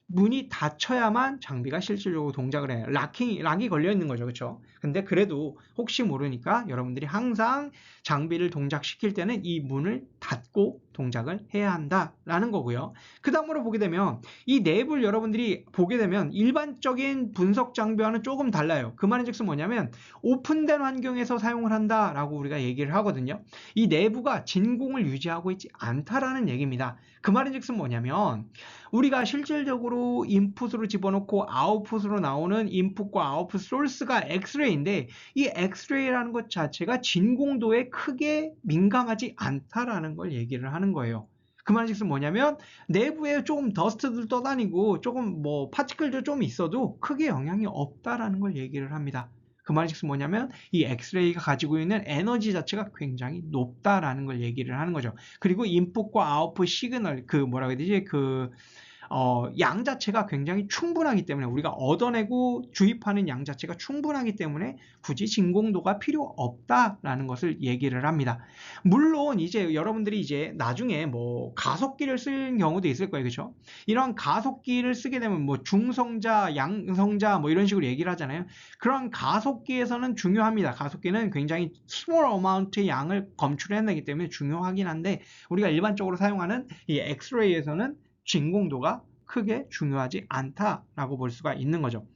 문이 닫혀야만 장비가 실질적으로 동작을 해요. 락이 걸려 있는 거죠. 그렇죠? 근데 그래도 혹시 모르니까 여러분들이 항상 장비를 동작시킬 때는 이 문을 닫고 동작을 해야 한다라는 거고요. 그 다음으로 보게 되면 이 내부를 여러분들이 보게 되면 일반적인 분석 장비와는 조금 달라요. 그 말인즉슨 뭐냐면 오픈된 환경에서 사용을 한다라고 우리가 얘기를 하거든요. 이 내부가 진공을 유지하고 있지 않다라는 얘기입니다. 그 말인즉슨 뭐냐면 우리가 실질적으로 인풋으로 집어넣고 아웃풋으로 나오는 인풋과 아웃풋 소스가 엑스레이인데 이 엑스레이라는 것 자체가 진공도에 크게 민감하지 않다라는 걸 얘기를 하는 거예요. 그 말인즉슨 뭐냐면 내부에 조금 더스트도 떠다니고 조금 뭐 파티클도 좀 있어도 크게 영향이 없다라는 걸 얘기를 합니다. 그 말인즉슨 뭐냐면 이 엑스레이가 가지고 있는 에너지 자체가 굉장히 높다라는 걸 얘기를 하는 거죠. 그리고 인풋과 아웃풋 시그널 뭐라고 해야 되지? 양 자체가 굉장히 충분하기 때문에 우리가 얻어내고 주입하는 양 자체가 충분하기 때문에 굳이 진공도가 필요 없다라는 것을 얘기를 합니다. 물론 이제 여러분들이 이제 나중에 뭐 가속기를 쓸 경우도 있을 거예요. 그렇죠? 이런 가속기를 쓰게 되면 뭐 중성자, 양성자 뭐 이런 식으로 얘기를 하잖아요. 그런 가속기에서는 중요합니다. 가속기는 굉장히 small amount의 양을 검출해내기 때문에 중요하긴 한데 우리가 일반적으로 사용하는 이 엑스레이에서는 진공도가 크게 중요하지 않다라고 볼 수가 있는 거죠.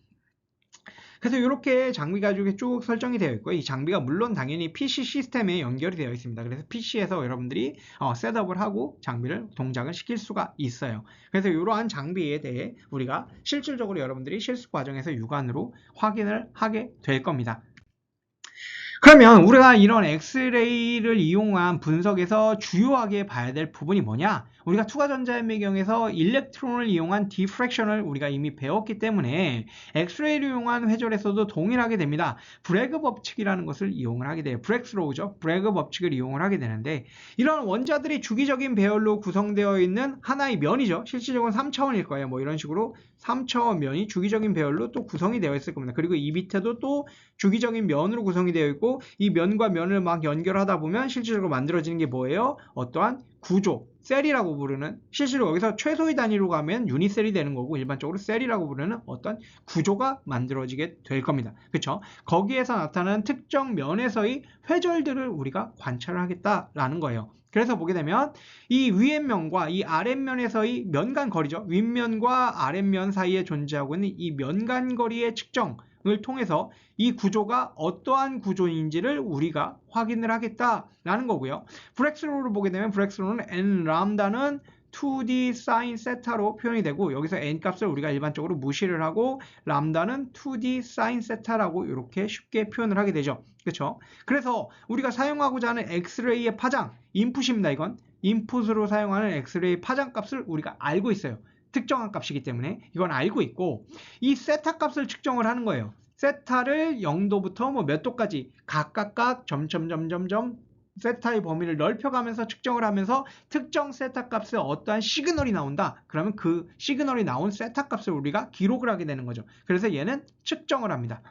그래서 이렇게 장비 가지고 쭉 설정이 되어 있고 이 장비가 물론 당연히 PC 시스템에 연결이 되어 있습니다. 그래서 PC에서 여러분들이 셋업을 하고 장비를 동작을 시킬 수가 있어요. 그래서 이러한 장비에 대해 우리가 실질적으로 여러분들이 실습 과정에서 육안으로 확인을 하게 될 겁니다. 그러면 우리가 이런 엑스레이를 이용한 분석에서 주요하게 봐야 될 부분이 뭐냐? 우리가 투과전자의 배경에서 일렉트론을 이용한 디프랙션을 우리가 이미 배웠기 때문에 엑스레이를 이용한 회절에서도 동일하게 됩니다. 브래그 법칙이라는 것을 이용을 하게 돼요. 브렉스로우죠. 브래그 법칙을 이용을 하게 되는데 이런 원자들이 주기적인 배열로 구성되어 있는 하나의 면이죠. 실질적으로 3차원일 거예요. 뭐 이런 식으로 3차원 면이 주기적인 배열로 또 구성이 되어 있을 겁니다. 그리고 이 밑에도 또 주기적인 면으로 구성이 되어 있고 있고 이 면과 면을 막 연결하다 보면 실질적으로 만들어지는 게 뭐예요? 어떠한 구조, 셀이라고 부르는, 실제로 여기서 최소의 단위로 가면 유니셀이 되는 거고 일반적으로 셀이라고 부르는 어떤 구조가 만들어지게 될 겁니다. 그렇죠? 거기에서 나타나는 특정 면에서의 회절들을 우리가 관찰을 하겠다라는 거예요. 그래서 보게 되면 이 위의 면과 이 아랫면에서의 면간 거리죠. 윗면과 아랫면 사이에 존재하고 있는 이 면간 거리의 측정을 통해서 이 구조가 어떠한 구조인지를 우리가 확인을 하겠다라는 거고요. 브렉스로우를 보게 되면 브렉스로우는 n 람다는 2D sin 세타로 표현이 되고 여기서 n 값을 우리가 일반적으로 무시를 하고 람다는 2D sin 세타라고 이렇게 쉽게 표현을 하게 되죠. 그렇죠? 그래서 우리가 사용하고자 하는 엑스레이의 파장, 인풋입니다. 이건 인풋으로 사용하는 엑스레이 파장 값을 우리가 알고 있어요. 특정한 값이기 때문에 이건 알고 있고 이 세타 값을 측정을 하는 거예요. 세타를 0도부터 뭐 몇 도까지 각각 점점점점점 세타의 범위를 넓혀가면서 측정을 하면서 특정 세타 값에 어떠한 시그널이 나온다. 그러면 그 시그널이 나온 세타 값을 우리가 기록을 하게 되는 거죠. 그래서 얘는 측정을 합니다.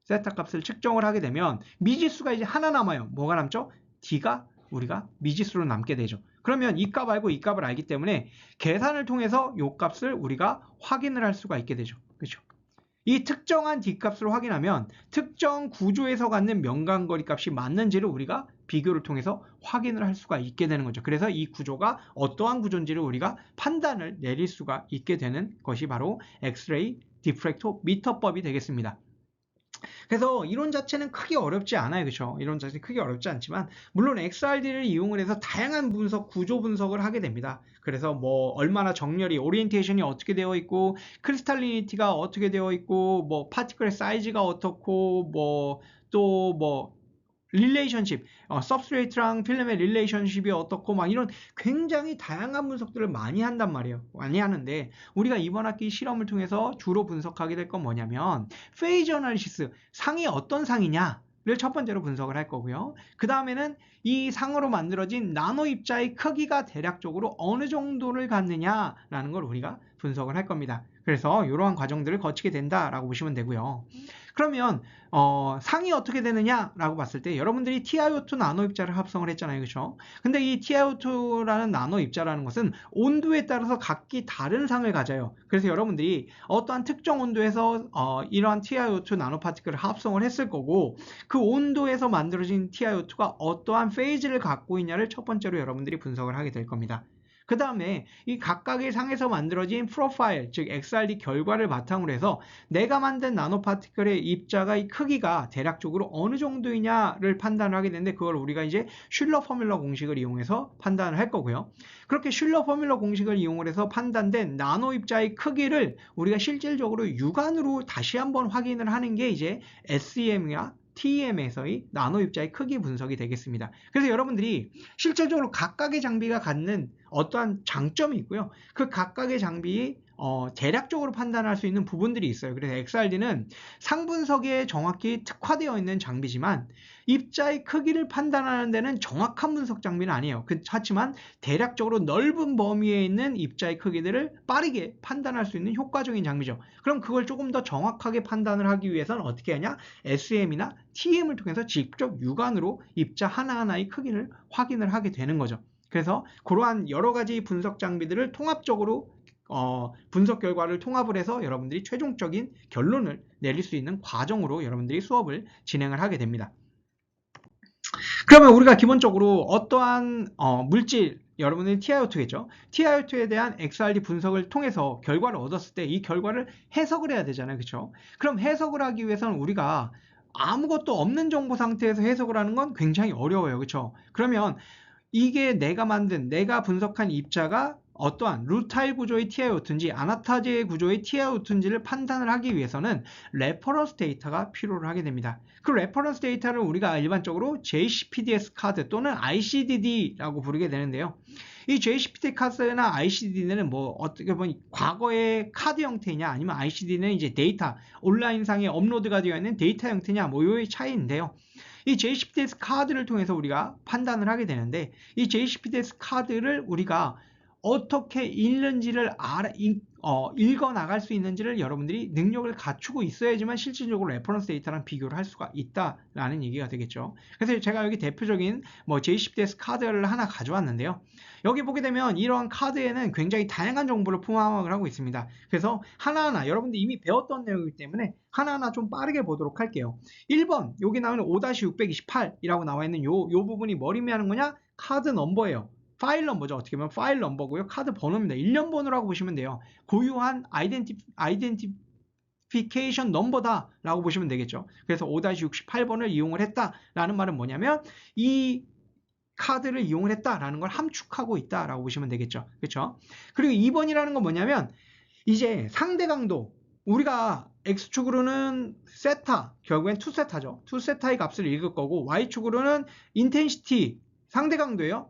세타 값을 측정을 하게 되면 미지수가 이제 하나 남아요. 뭐가 남죠? D가 우리가 미지수로 남게 되죠. 그러면 이 값 알고 이 값을 알기 때문에 계산을 통해서 이 값을 우리가 확인을 할 수가 있게 되죠. 그렇죠? 이 특정한 D값을 확인하면 특정 구조에서 갖는 면간거리 값이 맞는지를 우리가 비교를 통해서 확인을 할 수가 있게 되는 거죠. 그래서 이 구조가 어떠한 구조인지를 우리가 판단을 내릴 수가 있게 되는 것이 바로 엑스레이 디프랙토미터법이 되겠습니다. 그래서 이론 자체는 크게 어렵지 않아요. 그렇죠? 이론 자체는 크게 어렵지 않지만 물론 XRD를 이용을 해서 다양한 분석, 구조 분석을 하게 됩니다. 그래서 뭐 얼마나 정렬이, 오리엔테이션이 어떻게 되어 있고 크리스탈리니티가 어떻게 되어 있고 뭐 파티클의 사이즈가 어떻고 뭐 또 뭐 릴레이션십, सब스트레이트랑 필름의 릴레이션십이 어떻고 막 이런 굉장히 다양한 분석들을 많이 한단 말이에요. 많이 하는데 우리가 이번 학기 실험을 통해서 주로 분석하게 될 건 뭐냐면 페이즈 어널리시스, 상이 어떤 상이냐를 첫 번째로 분석을 할 거고요. 그 다음에는 이 상으로 만들어진 나노 입자의 크기가 대략적으로 어느 정도를 갖느냐라는 걸 우리가 분석을 할 겁니다. 그래서 이러한 과정들을 거치게 된다라고 보시면 되고요. 그러면 상이 어떻게 되느냐라고 봤을 때 여러분들이 TiO2 나노 입자를 합성을 했잖아요. 그렇죠? 근데 이 TiO2라는 나노 입자라는 것은 온도에 따라서 각기 다른 상을 가져요. 그래서 여러분들이 어떠한 특정 온도에서 이러한 TiO2 나노 파티클을 합성을 했을 거고 그 온도에서 만들어진 TiO2가 어떠한 페이즈를 갖고 있냐를 첫 번째로 여러분들이 분석을 하게 될 겁니다. 그 다음에 이 각각의 상에서 만들어진 프로파일, 즉 XRD 결과를 바탕으로 해서 내가 만든 나노파티클의 입자가 이 크기가 대략적으로 어느 정도이냐를 판단을 하게 되는데 그걸 우리가 이제 슐러 포뮬러 공식을 이용해서 판단을 할 거고요. 그렇게 슐러 포뮬러 공식을 이용을 해서 판단된 나노 입자의 크기를 우리가 실질적으로 육안으로 다시 한번 확인을 하는 게 이제 SEM이나 TEM에서의 나노 입자의 크기 분석이 되겠습니다. 그래서 여러분들이 실질적으로 각각의 장비가 갖는 어떠한 장점이 있고요. 그 각각의 장비의 대략적으로 판단할 수 있는 부분들이 있어요. 그래서 XRD는 상분석에 정확히 특화되어 있는 장비지만 입자의 크기를 판단하는 데는 정확한 분석 장비는 아니에요. 하지만 대략적으로 넓은 범위에 있는 입자의 크기들을 빠르게 판단할 수 있는 효과적인 장비죠. 그럼 그걸 조금 더 정확하게 판단을 하기 위해서는 어떻게 하냐? SEM이나 TEM을 통해서 직접 육안으로 입자 하나하나의 크기를 확인을 하게 되는 거죠. 그래서 그러한 여러 가지 분석 장비들을 통합적으로 분석 결과를 통합을 해서 여러분들이 최종적인 결론을 내릴 수 있는 과정으로 여러분들이 수업을 진행을 하게 됩니다. 그러면 우리가 기본적으로 어떠한 물질, 여러분들이 TiO2겠죠. TiO2에 대한 XRD 분석을 통해서 결과를 얻었을 때 이 결과를 해석을 해야 되잖아요. 그렇죠? 그럼 해석을 하기 위해서는 우리가 아무것도 없는 정보 상태에서 해석을 하는 건 굉장히 어려워요. 그렇죠? 그러면 이게 내가 분석한 입자가 어떠한 루타일 구조의 TiO2인지 아나타제 구조의 TiO2인지를 판단을 하기 위해서는 레퍼런스 데이터가 필요를 하게 됩니다. 그 레퍼런스 데이터를 우리가 일반적으로 JCPDS 카드 또는 ICDD라고 부르게 되는데요. 이 JCPD 카드나 ICDD는 뭐 어떻게 보면 과거의 카드 형태냐 아니면 ICD는 이제 데이터 온라인상에 업로드가 되어 있는 데이터 형태냐 뭐 요의 차이인데요. 이 JCPDS 카드를 통해서 우리가 판단을 하게 되는데 이 JCPDS 카드를 우리가 어떻게 읽는지를 읽어 나갈 수 있는지를 여러분들이 능력을 갖추고 있어야지만 실질적으로 레퍼런스 데이터랑 비교를 할 수가 있다라는 얘기가 되겠죠. 그래서 제가 여기 대표적인 뭐 J10DS 카드를 하나 가져왔는데요. 여기 보게 되면 이런 카드에는 굉장히 다양한 정보를 포함을 하고 있습니다. 그래서 하나하나 여러분들 이미 배웠던 내용이기 때문에 하나하나 좀 빠르게 보도록 할게요. 1번 여기 나오는 5-628이라고 나와 있는 요 부분이 뭘 의미하는 거냐? 카드 넘버예요. 파일 넘버죠. 어떻게 보면 파일 넘버고요. 카드 번호입니다. 1년 번호라고 보시면 돼요. 고유한 아이덴티피케이션 넘버다 라고 보시면 되겠죠. 그래서 5-68번을 이용을 했다라는 말은 뭐냐면 이 카드를 이용을 했다라는 걸 함축하고 있다라고 보시면 되겠죠. 그렇죠? 그리고 2번이라는 건 뭐냐면 이제 상대 강도 우리가 X축으로는 세타 결국엔 2세타죠. 2세타의 값을 읽을 거고 Y축으로는 인텐시티 상대 강도예요.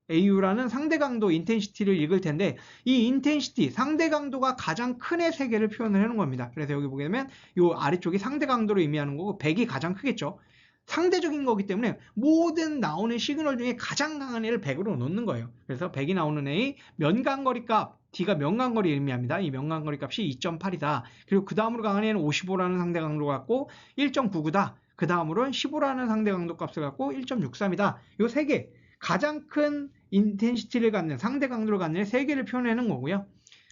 AU라는 상대 강도 인텐시티를 읽을 텐데 이 인텐시티 상대 강도가 가장 큰 애 세 개를 표현을 해놓은 겁니다. 그래서 여기 보게 되면 이 아래쪽이 상대 강도를 의미하는 거고 100이 가장 크겠죠. 상대적인 거기 때문에 모든 나오는 시그널 중에 가장 강한 애를 100으로 놓는 거예요. 그래서 100이 나오는 애의 면간거리 값 D가 면간거리를 의미합니다. 이 면간거리 값이 2.8이다. 그리고 그 다음으로 강한 애는 55라는 상대 강도를 갖고 1.99다. 그 다음으로는 15라는 상대 강도 값을 갖고 1.63이다. 이 세 개 가장 큰 인텐시티를 갖는 상대 강도를 갖는 세 개를 표현하는 거고요.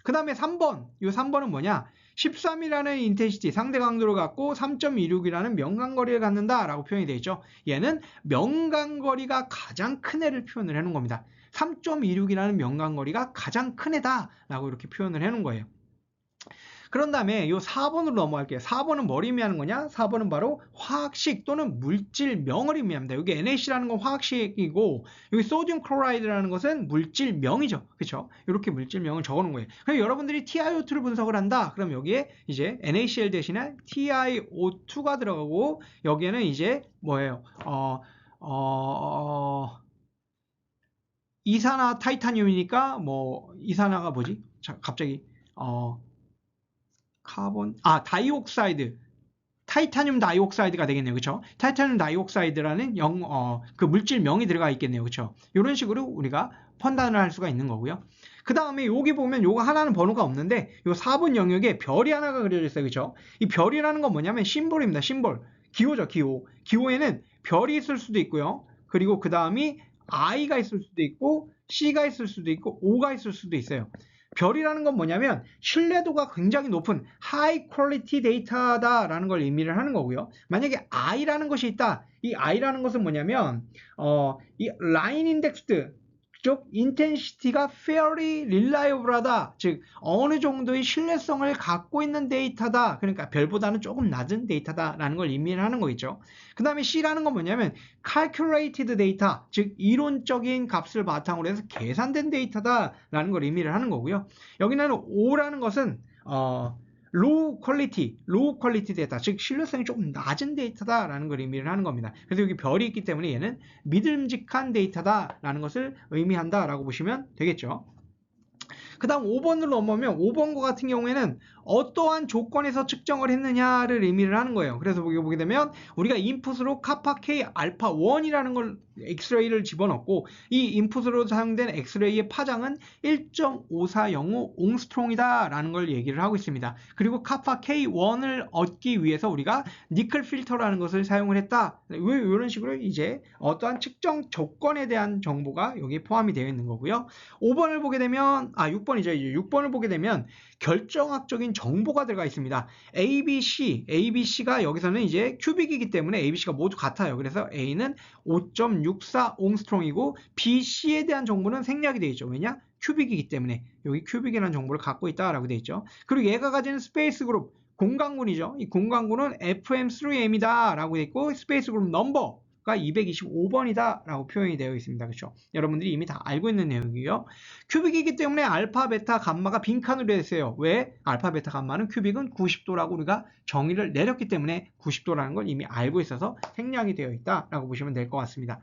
그 다음에 3번 이 3번은 뭐냐 13이라는 인텐시티 상대 강도를 갖고 3.26이라는 명간거리를 갖는다 라고 표현이 되어 있죠. 얘는 명간거리가 가장 큰 애를 표현을 해놓은 겁니다. 3.26이라는 명간거리가 가장 큰 애다 라고 이렇게 표현을 해놓은 거예요. 그런 다음에 이 4번으로 넘어갈게요. 4번은 뭘 의미하는 거냐? 4번은 바로 화학식 또는 물질명을 의미합니다. 여기 NaC라는 건 화학식이고 여기 소듐 클로라이드라는 것은 물질명이죠. 그렇죠? 이렇게 물질명을 적어놓은 거예요. 그럼 여러분들이 TiO2를 분석을 한다. 그럼 여기에 이제 NaCl 대신에 TiO2가 들어가고 여기에는 이제 뭐예요? 이산화 타이타늄이니까 뭐 이산화가 뭐지? 자, 갑자기 다이옥사이드 타이타늄 다이옥사이드가 되겠네요. 그렇죠? 타이타늄 다이옥사이드라는 그 물질명이 들어가 있겠네요. 그렇죠? 이런 식으로 우리가 판단을 할 수가 있는 거고요. 그 다음에 여기 보면 요거 하나는 번호가 없는데 요 4번 영역에 별이 하나가 그려져 있어요. 그렇죠? 이 별이라는 건 뭐냐면 심볼입니다. 심볼. 기호죠. 기호. 기호에는 별이 있을 수도 있고요. 그리고 그 다음이 I가 있을 수도 있고 C가 있을 수도 있고 O가 있을 수도 있어요. 별이라는 건 뭐냐면 신뢰도가 굉장히 높은 high quality 데이터다라는 걸 의미를 하는 거고요. 만약에 I라는 것이 있다. 이 I라는 것은 뭐냐면 이 line indexed 즉 인텐시티가 fairly reliable하다. 즉 어느 정도의 신뢰성을 갖고 있는 데이터다. 그러니까 별보다는 조금 낮은 데이터다라는 걸 의미를 하는 거겠죠. 그 다음에 C라는 건 뭐냐면 calculated data, 즉 이론적인 값을 바탕으로 해서 계산된 데이터다라는 걸 의미를 하는 거고요. 여기는 O라는 것은 low quality 데이터, 즉 신뢰성이 조금 낮은 데이터다라는 걸 의미를 하는 겁니다. 그래서 여기 별이 있기 때문에 얘는 믿음직한 데이터다라는 것을 의미한다라고 보시면 되겠죠. 그 다음 5번으로 넘어오면 5번과 같은 경우에는 어떠한 조건에서 측정을 했느냐를 의미를 하는 거예요. 그래서 보게 되면 우리가 인풋으로 카파 K 알파 1이라는 걸 엑스레이를 집어넣고 이 인풋으로 사용된 엑스레이의 파장은 1.5405 옹스트롱이다 라는 걸 얘기를 하고 있습니다. 그리고 카파 K1을 얻기 위해서 우리가 니켈 필터라는 것을 사용을 했다. 이런 식으로 이제 어떠한 측정 조건에 대한 정보가 여기에 포함이 되어 있는 거고요. 5번을 보게 되면 6번이죠. 이제 6번을 보게 되면 결정학적인 정보가 들어가 있습니다. ABC가 여기서는 이제 큐빅이기 때문에 ABC가 모두 같아요. 그래서 A는 5.64 옹스트롱이고 BC에 대한 정보는 생략이 되어 있죠. 왜냐? 큐빅이기 때문에 여기 큐빅이라는 정보를 갖고 있다라고 되어 있죠. 그리고 얘가 가지는 스페이스 그룹 공간군이죠. 이 공간군은 FM3M이다 라고 되어 있고 스페이스 그룹 넘버 225번이다 라고 표현이 되어 있습니다. 그렇죠? 여러분들이 이미 다 알고 있는 내용이고요. 큐빅이기 때문에 알파, 베타, 감마가 빈칸으로 했어요. 왜? 알파, 베타, 감마는 큐빅은 90도라고 우리가 정의를 내렸기 때문에 90도라는 걸 이미 알고 있어서 생략이 되어 있다라고 보시면 될 것 같습니다.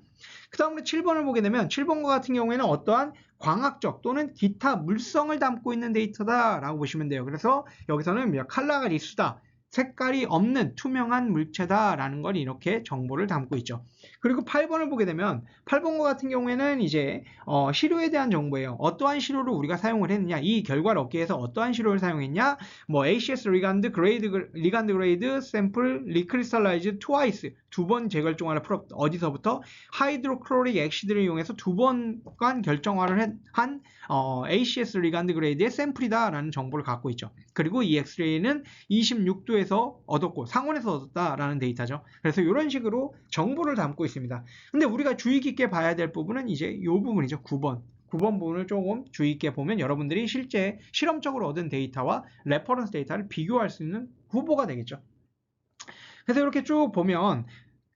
그 다음으로 7번을 보게 되면 7번과 같은 경우에는 어떠한 광학적 또는 기타 물성을 담고 있는 데이터다라고 보시면 돼요. 그래서 여기서는 컬러가 리수다. 색깔이 없는 투명한 물체다라는 걸 이렇게 정보를 담고 있죠. 그리고 8번을 보게 되면 8번과 같은 경우에는 이제 시료에 대한 정보예요. 어떠한 시료를 우리가 사용을 했느냐, 이 결과를 얻기 위해서 어떠한 시료를 사용했냐, 뭐 ACS 리간드 그레이드 샘플 리크리스탈라이즈 트와이스, 2번 재결정화를 풀었, 어디서부터 하이드로클로릭 액시드를 이용해서 2번간 결정화를 한 ACS 리간드 그레이드의 샘플이다라는 정보를 갖고 있죠. 그리고 이 엑스레이는 26도에서 얻었고 상온에서 얻었다라는 데이터죠. 그래서 이런 식으로 정보를 담고 있습니다. 근데 우리가 주의 깊게 봐야 될 부분은 이제 이 부분이죠. 9번 부분을 조금 주의 깊게 보면 여러분들이 실제 실험적으로 얻은 데이터와 레퍼런스 데이터를 비교할 수 있는 후보가 되겠죠. 그래서 이렇게 쭉 보면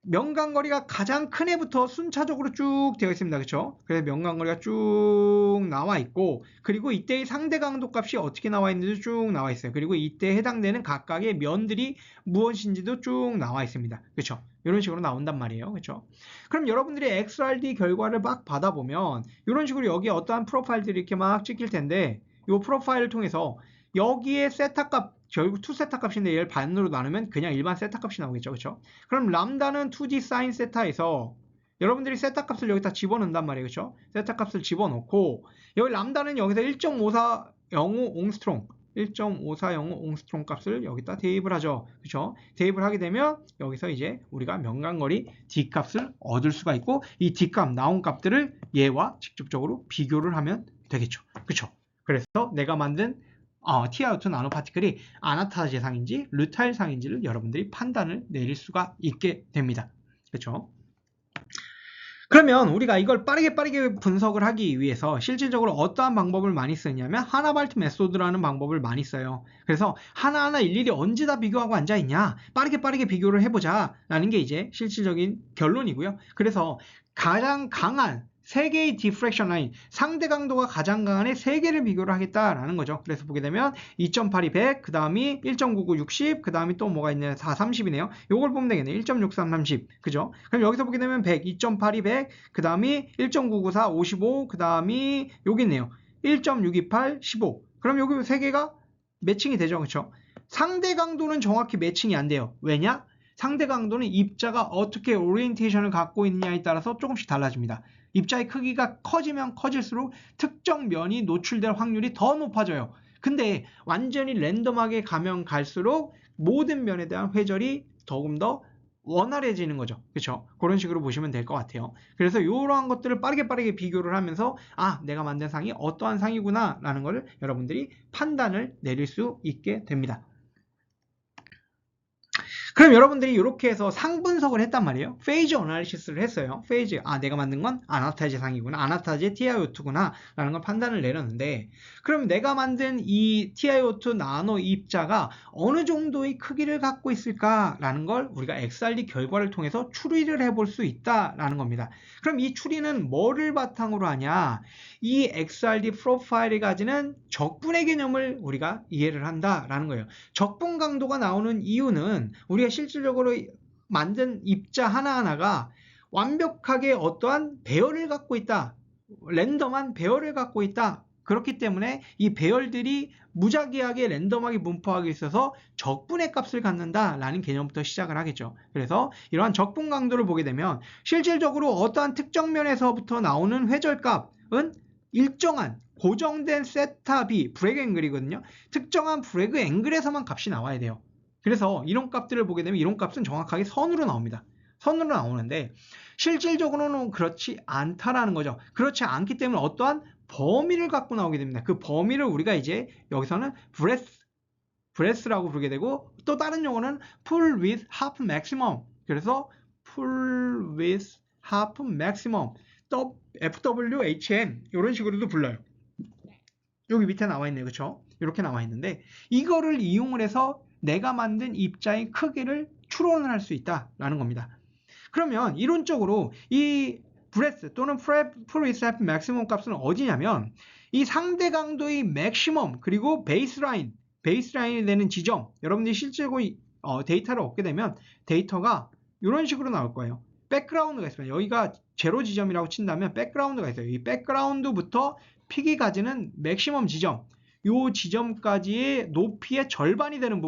명간거리가 가장 큰 애부터 순차적으로 쭉 되어 있습니다. 그렇죠? 그래서 명간거리가 쭉 나와 있고, 그리고 이때의 상대 강도 값이 어떻게 나와 있는지도 쭉 나와 있어요. 그리고 이때 해당되는 각각의 면들이 무엇인지도 쭉 나와 있습니다. 그렇죠? 이런 식으로 나온단 말이에요. 그렇죠? 그럼 여러분들이 XRD 결과를 막 받아보면 이런 식으로 여기에 어떠한 프로파일들이 이렇게 막 찍힐 텐데, 이 프로파일을 통해서 여기에 세타 값, 결국 2 세타 값인데 얘를 반으로 나누면 그냥 일반 세타 값이 나오겠죠. 그렇죠? 그럼 람다는 2D 사인 세타에서 여러분들이 세타 값을 여기다 집어넣는단 말이에요. 그렇죠? 세타 값을 집어넣고 여기 람다는 여기서 1.5405 옹스트롱 1.5405 옹스트롱 값을 여기다 대입을 하죠. 그렇죠? 대입을 하게 되면 여기서 이제 우리가 명간거리 D 값을 얻을 수가 있고, 이 D 값 나온 값들을 얘와 직접적으로 비교를 하면 되겠죠. 그렇죠? 그래서 내가 만든 TiO2 나노파티클이 아나타제상인지 르타일상인지를 여러분들이 판단을 내릴 수가 있게 됩니다. 그렇죠? 그러면 우리가 이걸 빠르게 분석을 하기 위해서 실질적으로 어떠한 방법을 많이 쓰냐면 하나발트 메소드라는 방법을 많이 써요. 그래서 하나하나 일일이 언제 다 비교하고 앉아있냐, 빠르게 비교를 해보자 라는 게 이제 실질적인 결론이고요. 그래서 가장 강한 3개의 디프렉션 라인, 상대 강도가 가장 강한 애 3개를 비교를 하겠다라는 거죠. 그래서 보게 되면 2.82 100, 그 다음이 1.99 60, 그 다음이 또 뭐가 있냐, 4 30이네요. 요걸 보면 되겠네요. 1.63 30, 그죠? 그럼 여기서 보게 되면 100, 2.82 100, 그 다음이 1.994 55, 그 다음이 여기 있네요. 1.628 15. 그럼 여기 3개가 매칭이 되죠. 그렇죠? 상대 강도는 정확히 매칭이 안 돼요. 왜냐? 상대 강도는 입자가 어떻게 오리엔테이션을 갖고 있느냐에 따라서 조금씩 달라집니다. 입자의 크기가 커지면 커질수록 특정 면이 노출될 확률이 더 높아져요. 근데 완전히 랜덤하게 가면 갈수록 모든 면에 대한 회절이 조금 더 원활해지는 거죠. 그렇죠? 그런 식으로 보시면 될 것 같아요. 그래서 이러한 것들을 빠르게 비교를 하면서 내가 만든 상이 어떠한 상이구나 라는 것을 여러분들이 판단을 내릴 수 있게 됩니다. 그럼 여러분들이 이렇게 해서 상 분석을 했단 말이에요. 페이즈 어나리시스를 했어요. 페이즈, 내가 만든 건 아나타제 상이구나, 아나타제 TiO2구나 라는 걸 판단을 내렸는데, 그럼 내가 만든 이 TiO2 나노 입자가 어느 정도의 크기를 갖고 있을까라는 걸 우리가 XRD 결과를 통해서 추리를 해볼 수 있다라는 겁니다. 그럼 이 추리는 뭐를 바탕으로 하냐? 이 XRD 프로파일이 가지는 적분의 개념을 우리가 이해를 한다라는 거예요. 적분 강도가 나오는 이유는 우리가 실질적으로 만든 입자 하나하나가 완벽하게 어떠한 배열을 갖고 있다, 랜덤한 배열을 갖고 있다. 그렇기 때문에 이 배열들이 무작위하게 랜덤하게 분포하게 있어서 적분의 값을 갖는다라는 개념부터 시작을 하겠죠. 그래서 이러한 적분 강도를 보게 되면 실질적으로 어떠한 특정 면에서부터 나오는 회절값은 일정한 고정된 세타 B, 브레그 앵글이거든요. 특정한 브레그 앵글에서만 값이 나와야 돼요. 그래서 이런 값들을 보게 되면 이런 값은 정확하게 선으로 나옵니다. 선으로 나오는데 실질적으로는 그렇지 않다라는 거죠. 그렇지 않기 때문에 어떠한 범위를 갖고 나오게 됩니다. 그 범위를 우리가 이제 여기서는 브레스라고 부르게 되고, 또 다른 용어는 pull with half maximum. 그래서 pull with half maximum, FWHM 이런 식으로도 불러요. 여기 밑에 나와 있네요. 그렇죠? 이렇게 나와 있는데 이거를 이용을 해서 내가 만든 입자의 크기를 추론을 할 수 있다라는 겁니다. 그러면 이론적으로 이 브레스 또는 프리셋 맥시멈 값은 어디냐면 이 상대 강도의 맥시멈 그리고 베이스라인이 되는 지점, 여러분들이 실제로 데이터를 얻게 되면 데이터가 이런 식으로 나올 거예요. 백그라운드가 있습니다. 여기가 제로 지점이라고 친다면 백그라운드가 있어요. 이 백그라운드부터 픽이 가지는 맥시멈 지점, 이 지점까지의 높이의 절반이 되는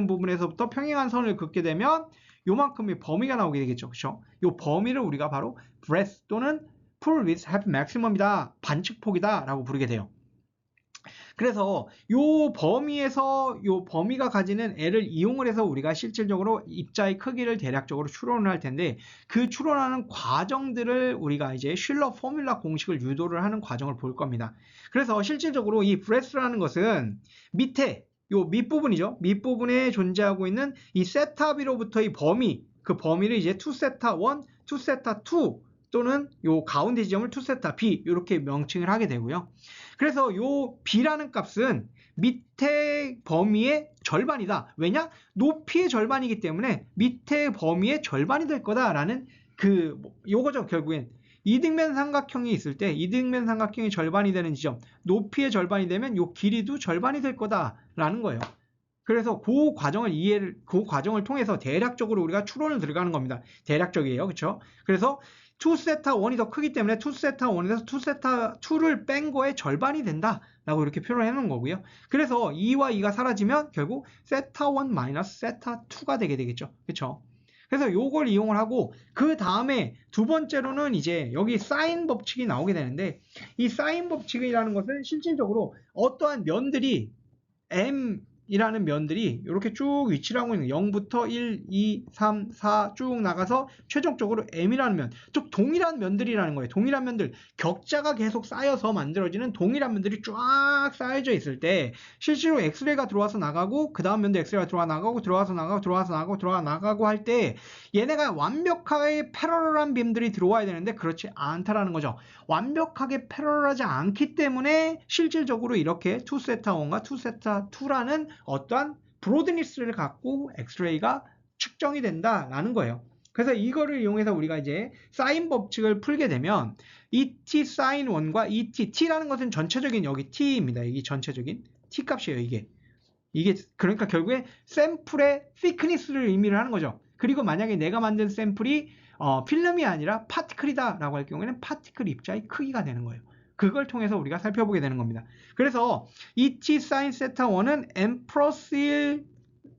부분에서부터 평행한 선을 긋게 되면 요만큼의 범위가 나오게 되겠죠. 그렇죠? 요 범위를 우리가 바로 breadth 또는 pull width half maximum이다. 반측폭이다 라고 부르게 돼요. 그래서 요 범위에서 요 범위가 가지는 L을 이용을 해서 우리가 실질적으로 입자의 크기를 대략적으로 추론을 할 텐데, 그 추론하는 과정들을 우리가 이제 슐러 포뮬라 공식을 유도를 하는 과정을 볼 겁니다. 그래서 실질적으로 이 브레스라는 것은 밑에 요 밑부분이죠. 밑부분에 존재하고 있는 이 세타 B로부터의 범위, 그 범위를 이제 2세타 1, 2세타 2 또는 요 가운데 지점을 2세타 B 이렇게 명칭을 하게 되고요. 그래서 요 B라는 값은 밑에 범위의 절반이다. 왜냐? 높이의 절반이기 때문에 밑에 범위의 절반이 될 거다라는 요거죠. 결국엔 이등변 삼각형이 있을 때 이등변 삼각형이 절반이 되는 지점, 높이의 절반이 되면 요 길이도 절반이 될 거다라는 거예요. 그래서 그 과정을 통해서 대략적으로 우리가 추론을 들어가는 겁니다. 대략적이에요. 그렇죠? 그래서 2세타 1이 더 크기 때문에 2세타 1에서 2세타 2를 뺀 거의 절반이 된다 라고 이렇게 표현을 해놓은 거고요. 그래서 2와 2가 사라지면 결국 세타 1 마이너스 세타 2가 되게 되겠죠. 그렇죠? 그래서 요걸 이용을 하고, 그 다음에 두 번째로는 이제 여기 사인 법칙이 나오게 되는데, 이 사인 법칙이라는 것은 실질적으로 어떠한 면들이 M이라는 면들이 이렇게 쭉 위치를 하고 있는 0부터 1, 2, 3, 4 쭉 나가서 최종적으로 M이라는 면, 즉 동일한 면들이라는 거예요. 동일한 면들, 격자가 계속 쌓여서 만들어지는 동일한 면들이 쫙 쌓여져 있을 때 실제로 엑스레이가 들어와서 나가고, 그 다음 면도 엑스레이가 들어와 나가고, 들어와서 나가고, 들어와서 나가고, 들어와 나가고 할 때 얘네가 완벽하게 패러럴한 빔들이 들어와야 되는데 그렇지 않다라는 거죠. 완벽하게 패러럴하지 않기 때문에 실질적으로 이렇게 2세타 1과 2세타 2라는 어떠한 브로드니스를 갖고 엑스레이가 측정이 된다라는 거예요. 그래서 이거를 이용해서 우리가 이제 사인 법칙을 풀게 되면 ET sin 1과 ET, T라는 것은 전체적인 여기 T입니다. 이게 전체적인 T 값이에요. 이게 그러니까 결국에 샘플의 thickness를 의미를 하는 거죠. 그리고 만약에 내가 만든 샘플이 필름이 아니라 파티클이다 라고 할 경우에는 파티클 입자의 크기가 되는 거예요. 그걸 통해서 우리가 살펴보게 되는 겁니다. 그래서 ET sin 세타 1은 M 플러스 1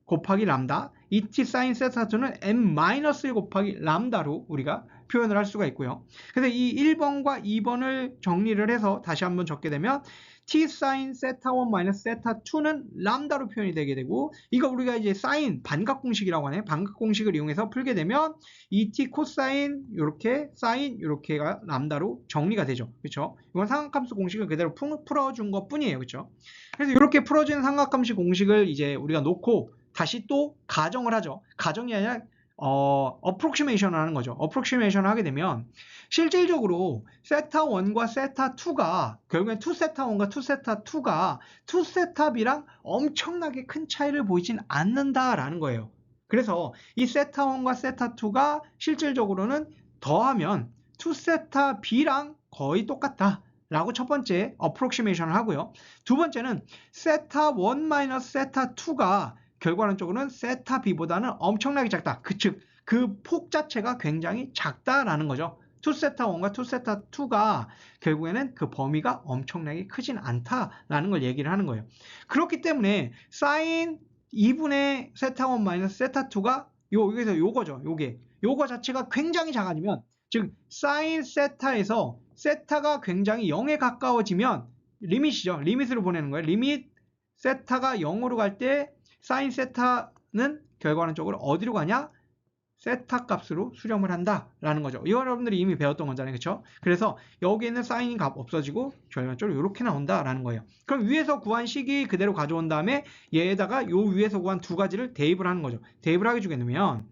곱하기 람다, ET sin 세타 2는 M 마이너스 1 곱하기 람다로 우리가 표현을 할 수가 있고요. 그래서 이 1번과 2번을 정리를 해서 다시 한번 적게 되면 T sin 세타 1 마이너스 세타 2는 람다로 표현이 되게 되고, 이거 우리가 이제 사인 반각 공식이라고 하네요. 반각 공식을 이용해서 풀게 되면 ET 코사인 이렇게 사인 이렇게가 람다로 정리가 되죠. 그렇죠? 이건 삼각함수 공식을 그대로 풀어준 것 뿐이에요. 그렇죠? 그래서 이렇게 풀어준 삼각함수 공식을 이제 우리가 놓고 다시 또 가정을 하죠. 가정이 아니라 어프록시메이션을 하는 거죠. 어프록시메이션을 하게 되면 실질적으로 세타 1과 세타 2가 결국엔 2세타 1과 2세타 2가 2세타 B랑 엄청나게 큰 차이를 보이진 않는다라는 거예요. 그래서 이 세타 1과 세타 2가 실질적으로는 더하면 2세타 B랑 거의 똑같다 라고 첫 번째 어프록시메이션을 하고요. 두 번째는 세타 1 마이너스 세타 2가 결과론적으로는 세타 B보다는 엄청나게 작다. 즉, 그 폭 자체가 굉장히 작다라는 거죠. 2세타 1과 2세타 2가 결국에는 그 범위가 엄청나게 크진 않다라는 걸 얘기를 하는 거예요. 그렇기 때문에 사인 2분의 세타 1 마이너스 세타 2가 여기서 요거죠. 요거 자체가 굉장히 작아지면, 즉 사인 세타에서 세타가 굉장히 0에 가까워지면 리밋이죠. 리밋으로 보내는 거예요. 리밋 세타가 0으로 갈 때 사인 세타는 결과론적으로 어디로 가냐? 세타 값으로 수렴을 한다라는 거죠. 이거 여러분들이 이미 배웠던 거잖아요. 그렇죠? 그래서 여기에는 사인 값 없어지고 결과적으로 이렇게 나온다라는 거예요. 그럼 위에서 구한 식이 그대로 가져온 다음에 얘에다가 요 위에서 구한 두 가지를 대입을 하는 거죠. 대입을 하게 주게 되면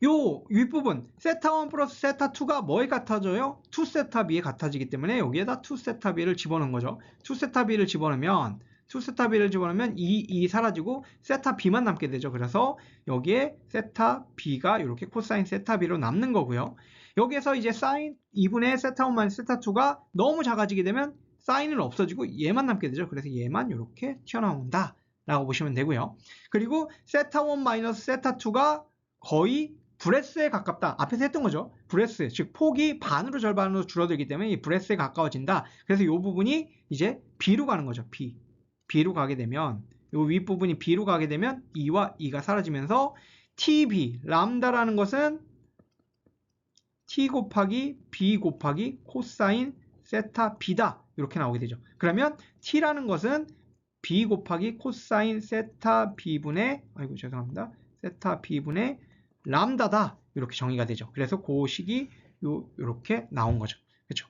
요 윗부분 세타 1 플러스 세타 2가 뭐에 같아져요? 2세타 B에 같아지기 때문에 여기에다 2세타 B를 집어넣은 거죠. 2세타 B를 집어넣으면 2세타 B를 집어넣으면 2 사라지고 세타 B만 남게 되죠. 그래서 여기에 세타 B가 이렇게 코사인 세타 B로 남는 거고요. 여기에서 이제 사인 2분의 세타 1 마이너스 세타 2가 너무 작아지게 되면 사인은 없어지고 얘만 남게 되죠. 그래서 얘만 이렇게 튀어나온다 라고 보시면 되고요. 그리고 세타 1 마이너스 세타 2가 거의 브레스에 가깝다. 앞에서 했던 거죠. 브레스, 즉 폭이 반으로 절반으로 줄어들기 때문에 이 브레스에 가까워진다. 그래서 이 부분이 이제 B로 가는 거죠. B로 가게 되면 이 윗부분이 B로 가게 되면 2와 2가 사라지면서 TB, 람다라는 것은 T 곱하기 B 곱하기 코사인 세타 B다. 이렇게 나오게 되죠. 그러면 T라는 것은 B 곱하기 코사인 세타 B분의, 아이고 죄송합니다. 세타 B분의 람다다. 이렇게 정의가 되죠. 그래서 그 식이 요렇게 나온 거죠. 그렇죠?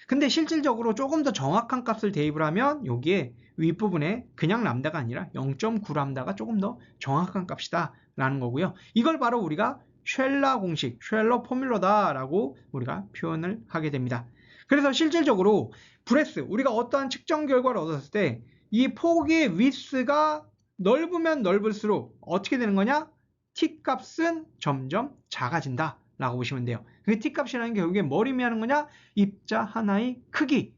근데 실질적으로 조금 더 정확한 값을 대입을 하면 여기에 윗부분에 그냥 람다가 아니라 0.9 람다가 조금 더 정확한 값이다 라는 거고요. 이걸 바로 우리가 쉘러 공식, 쉘러 포뮬러다 라고 우리가 표현을 하게 됩니다. 그래서 실질적으로 브레스, 우리가 어떠한 측정 결과를 얻었을 때 이 폭의 위스가 넓으면 넓을수록 어떻게 되는 거냐? t 값은 점점 작아진다 라고 보시면 돼요. 그 t 값이라는 게 결국에 뭘 의미하는 거냐? 입자 하나의 크기를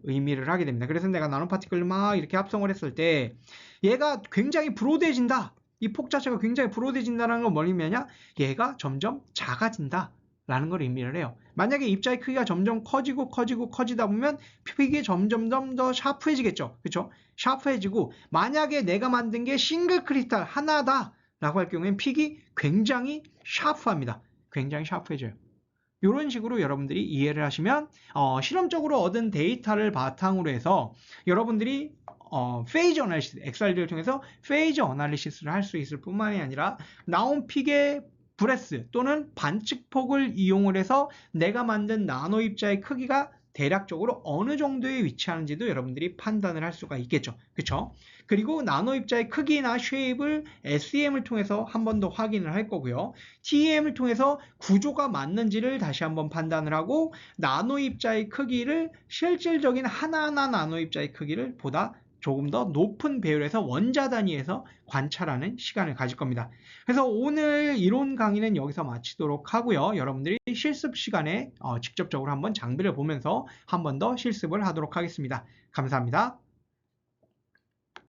의미를 하게 됩니다. 그래서 내가 나노 파티클을 막 이렇게 합성을 했을 때 얘가 굉장히 브로드해진다. 이 폭 자체가 굉장히 브로드해진다는 건 뭘 의미하냐? 얘가 점점 작아진다 라는 걸 의미를 해요. 만약에 입자의 크기가 점점 커지다 보면 폭이 점점 더 샤프해지겠죠. 그렇죠? 샤프해지고 만약에 내가 만든 게 싱글 크리스탈 하나다 라고 할 경우에는 픽이 굉장히 샤프합니다. 굉장히 샤프해져요. 이런 식으로 여러분들이 이해를 하시면 실험적으로 얻은 데이터를 바탕으로 해서 여러분들이 페이즈 어널리시스, XRD를 통해서 페이즈 어널리시스를 할 수 있을 뿐만이 아니라 나온 픽의 브레스 또는 반측폭을 이용을 해서 내가 만든 나노 입자의 크기가 대략적으로 어느 정도에 위치하는지도 여러분들이 판단을 할 수가 있겠죠. 그렇죠? 그리고 나노 입자의 크기나 쉐입을 SEM을 통해서 한 번 더 확인을 할 거고요. TEM을 통해서 구조가 맞는지를 다시 한번 판단을 하고 나노 입자의 크기를 실질적인 하나하나 나노 입자의 크기를 보다 조금 더 높은 배율에서 원자 단위에서 관찰하는 시간을 가질 겁니다. 그래서 오늘 이론 강의는 여기서 마치도록 하고요. 여러분들이 실습 시간에 직접적으로 한번 장비를 보면서 한 번 더 실습을 하도록 하겠습니다. 감사합니다.